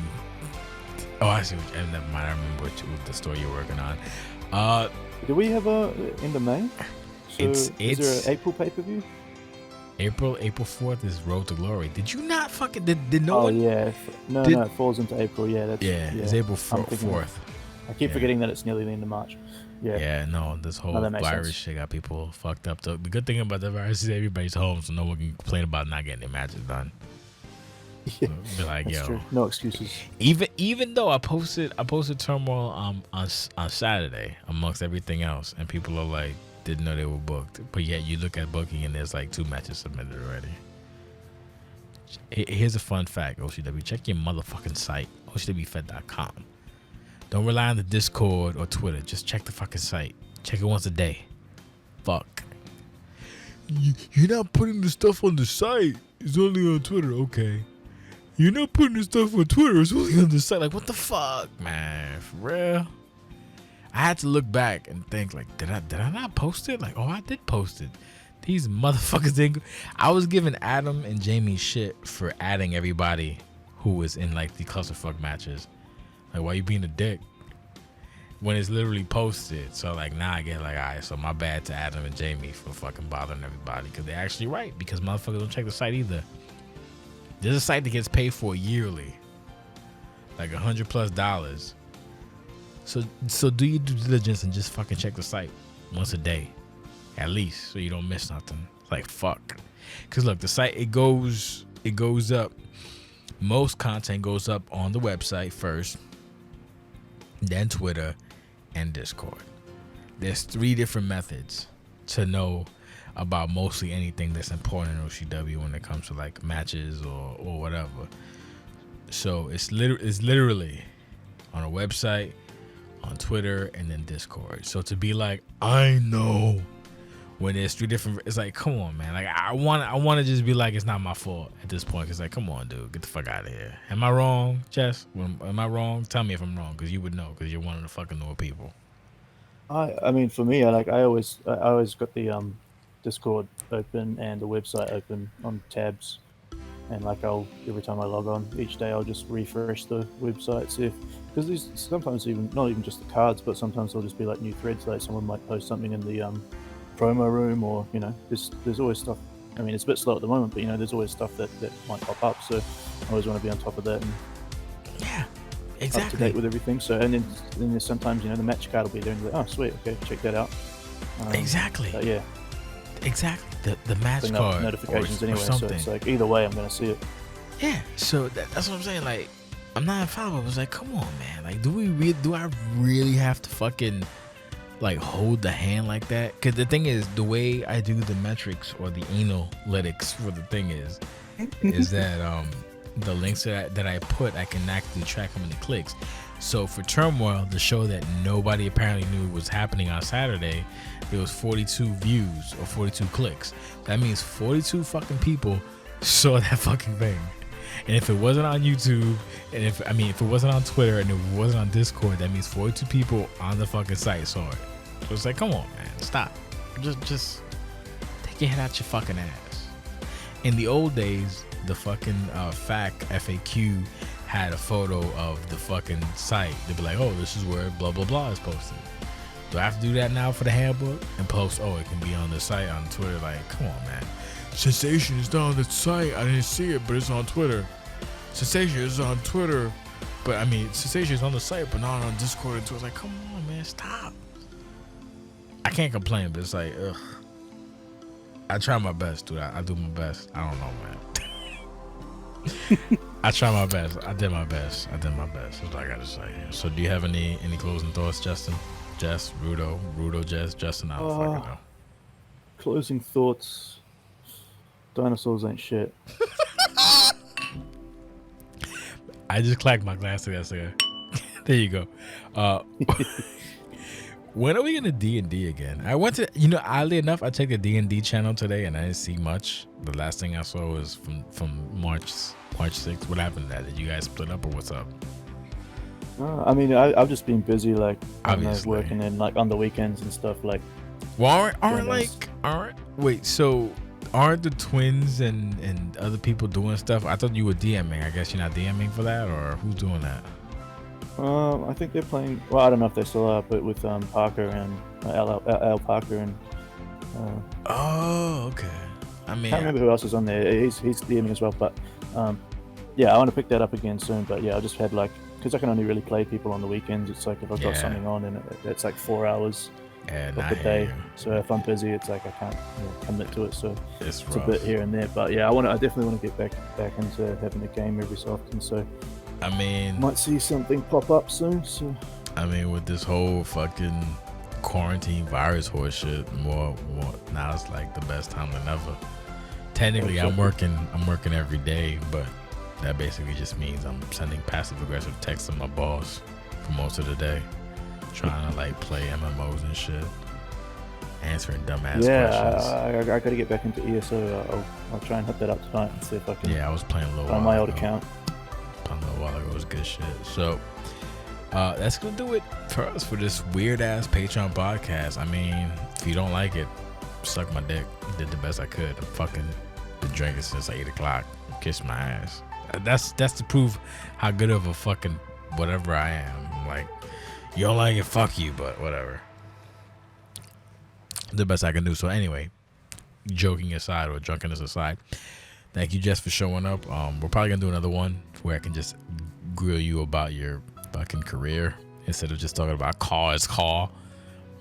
see. Never mind. I remember what the story you're working on. Do we have a end of May? So is there an April pay-per-view? April 4th is Road to Glory. Did you not fucking did no one? Oh yeah, no, it falls into April. Yeah, it's April 4th. I keep forgetting that it's nearly the end of March. Yeah, no, this whole virus shit got people fucked up. The good thing about the virus is everybody's home, so no one can complain about not getting their matches done. Yeah, so be like, that's true. No excuses. Even though I posted Turmoil on Saturday amongst everything else, and people are like, didn't know they were booked, but yet you look at booking and there's like 2 matches submitted already. Here's a fun fact, OCW. Check your motherfucking site, OCWFED.com. Don't rely on the Discord or Twitter. Just check the fucking site. Check it once a day. Fuck. You're not putting the stuff on the site. It's only on Twitter. Okay. You're not putting the stuff on Twitter. It's only on the site. Like, what the fuck, man? For real? I had to look back and think, like, did I not post it? Like, oh, I did post it. These motherfuckers didn't. I was giving Adam and Jamie shit for adding everybody who was in, like, the clusterfuck matches. Like, why you being a dick? When it's literally posted. So, like, now I get, like, all right, so my bad to Adam and Jamie for fucking bothering everybody. Because they're actually right. Because motherfuckers don't check the site either. There's a site that gets paid for yearly. Like, $100+. So do your due diligence and just fucking check the site once a day, at least, so you don't miss nothing. Like, fuck. Cause look, the site it goes up. Most content goes up on the website first, then Twitter, and Discord. There's 3 different methods to know about mostly anything that's important in OCW when it comes to like matches or whatever. So it's literally on a website, on Twitter, and then Discord. So to be like, I know when there's 3 different, it's like, come on, man. Like, I want to just be like, it's not my fault at this point. It's like, come on, dude, get the fuck out of here. Am I wrong, Jess? Am I wrong? Tell me if I'm wrong, because you would know, because you're one of the fucking newer people. I mean, for me, I always got the Discord open and the website open on tabs, and like every time I log on each day, I'll just refresh the website, see if, because these sometimes even not even just the cards, but sometimes there'll just be like new threads. Like someone might post something in the promo room, or there's always stuff. I mean, it's a bit slow at the moment, but there's always stuff that might pop up. So I always want to be on top of that and exactly up to date with everything. So and then there's sometimes the match card will be there and you're like, oh sweet, okay, check that out. Exactly. The match card notifications or anyway. So it's like either way, I'm gonna see it. Yeah. So that's what I'm saying. Like, I'm not infallible. I was like, come on, man. Like, do I really have to fucking like hold the hand like that? Because the thing is, the way I do the metrics or the analytics for the thing is that the links that I put, I can actually track how many clicks. So for Turmoil, the show that nobody apparently knew was happening on Saturday, there was 42 views or 42 clicks. That means 42 fucking people saw that fucking thing. And if it wasn't on YouTube, and if it wasn't on Twitter and it wasn't on Discord, that means 42 people on the fucking site saw it. So it's like, come on, man, stop. Just take your head out your fucking ass. In the old days, the fucking FAQ had a photo of the fucking site. They'd be like, oh, this is where blah blah blah is posted. Do I have to do that now for the handbook and post? Oh, it can be on the site on Twitter. Like, come on, man. Sensation is not on the site. I didn't see it, but it's on Twitter. Sensation is on Twitter, but Sensation is on the site, but not on Discord and Twitter. It's like, come on, man, stop. I can't complain, but it's like, ugh. I try my best, dude. I do my best. I don't know, man. I try my best. I did my best. That's what I gotta say. So, do you have any closing thoughts, Justin? Jess, Rudo, Jess, Justin. I don't fucking know. Closing thoughts. Dinosaurs ain't shit. I just clacked my glass together. There you go. When are we gonna D&D again? I went to, oddly enough, I checked the D&D channel today and I didn't see much. The last thing I saw was from March 6th. What happened to that? Did you guys split up or what's up? I've just been busy, like, obviously working and like on the weekends and stuff. Like, well, aren't the twins and other people doing stuff? I thought you were DMing. I guess you're not DMing for that, or who's doing that? I think they're playing. Well, I don't know if they still are, but with Parker and Al Parker and. Oh, okay. I can't remember who else is on there. He's DMing as well, but yeah, I want to pick that up again soon. But yeah, I just had because I can only really play people on the weekends. It's like if I've got something on and it's like 4 hours of the day. So if I'm busy, it's like I can't commit to it. So it's a bit here and there. But yeah, I definitely want to get back into having a game every so often. So. Might see something pop up soon. So with this whole fucking quarantine virus horse shit, more now it's like the best time than ever. Technically, I'm working every day, but that basically just means I'm sending passive aggressive texts to my boss for most of the day, trying to like play MMOs and shit, answering dumbass questions. Yeah, I gotta get back into ESO. I'll try and hit that up tonight and see if I can. Yeah, I was playing a little on my old account. A little while ago. It was good shit. So that's gonna do it for us for this weird ass Patreon podcast. If you don't like it, suck my dick. Did the best I could. I'm fucking been drinking since 8 o'clock. Kiss my ass. That's to prove how good of a fucking whatever I am. Like, you don't like it, fuck you, but whatever. The best I can do. So anyway, joking aside or drunkenness aside, thank you, Jess, for showing up. We're probably gonna do another one where I can just grill you about your fucking career instead of just talking about CAWS.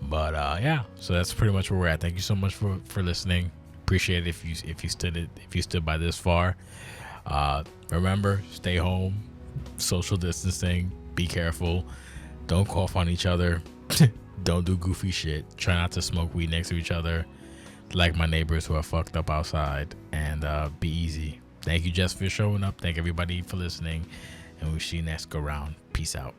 But yeah, so that's pretty much where we're at. Thank you so much for listening. Appreciate it if you stood by this far. Remember, stay home, social distancing, be careful, don't cough on each other, don't do goofy shit, try not to smoke weed next to each other like my neighbors who are fucked up outside, and be easy. Thank you, Jess, for showing up. Thank everybody for listening, and we'll see you next go round. Peace out.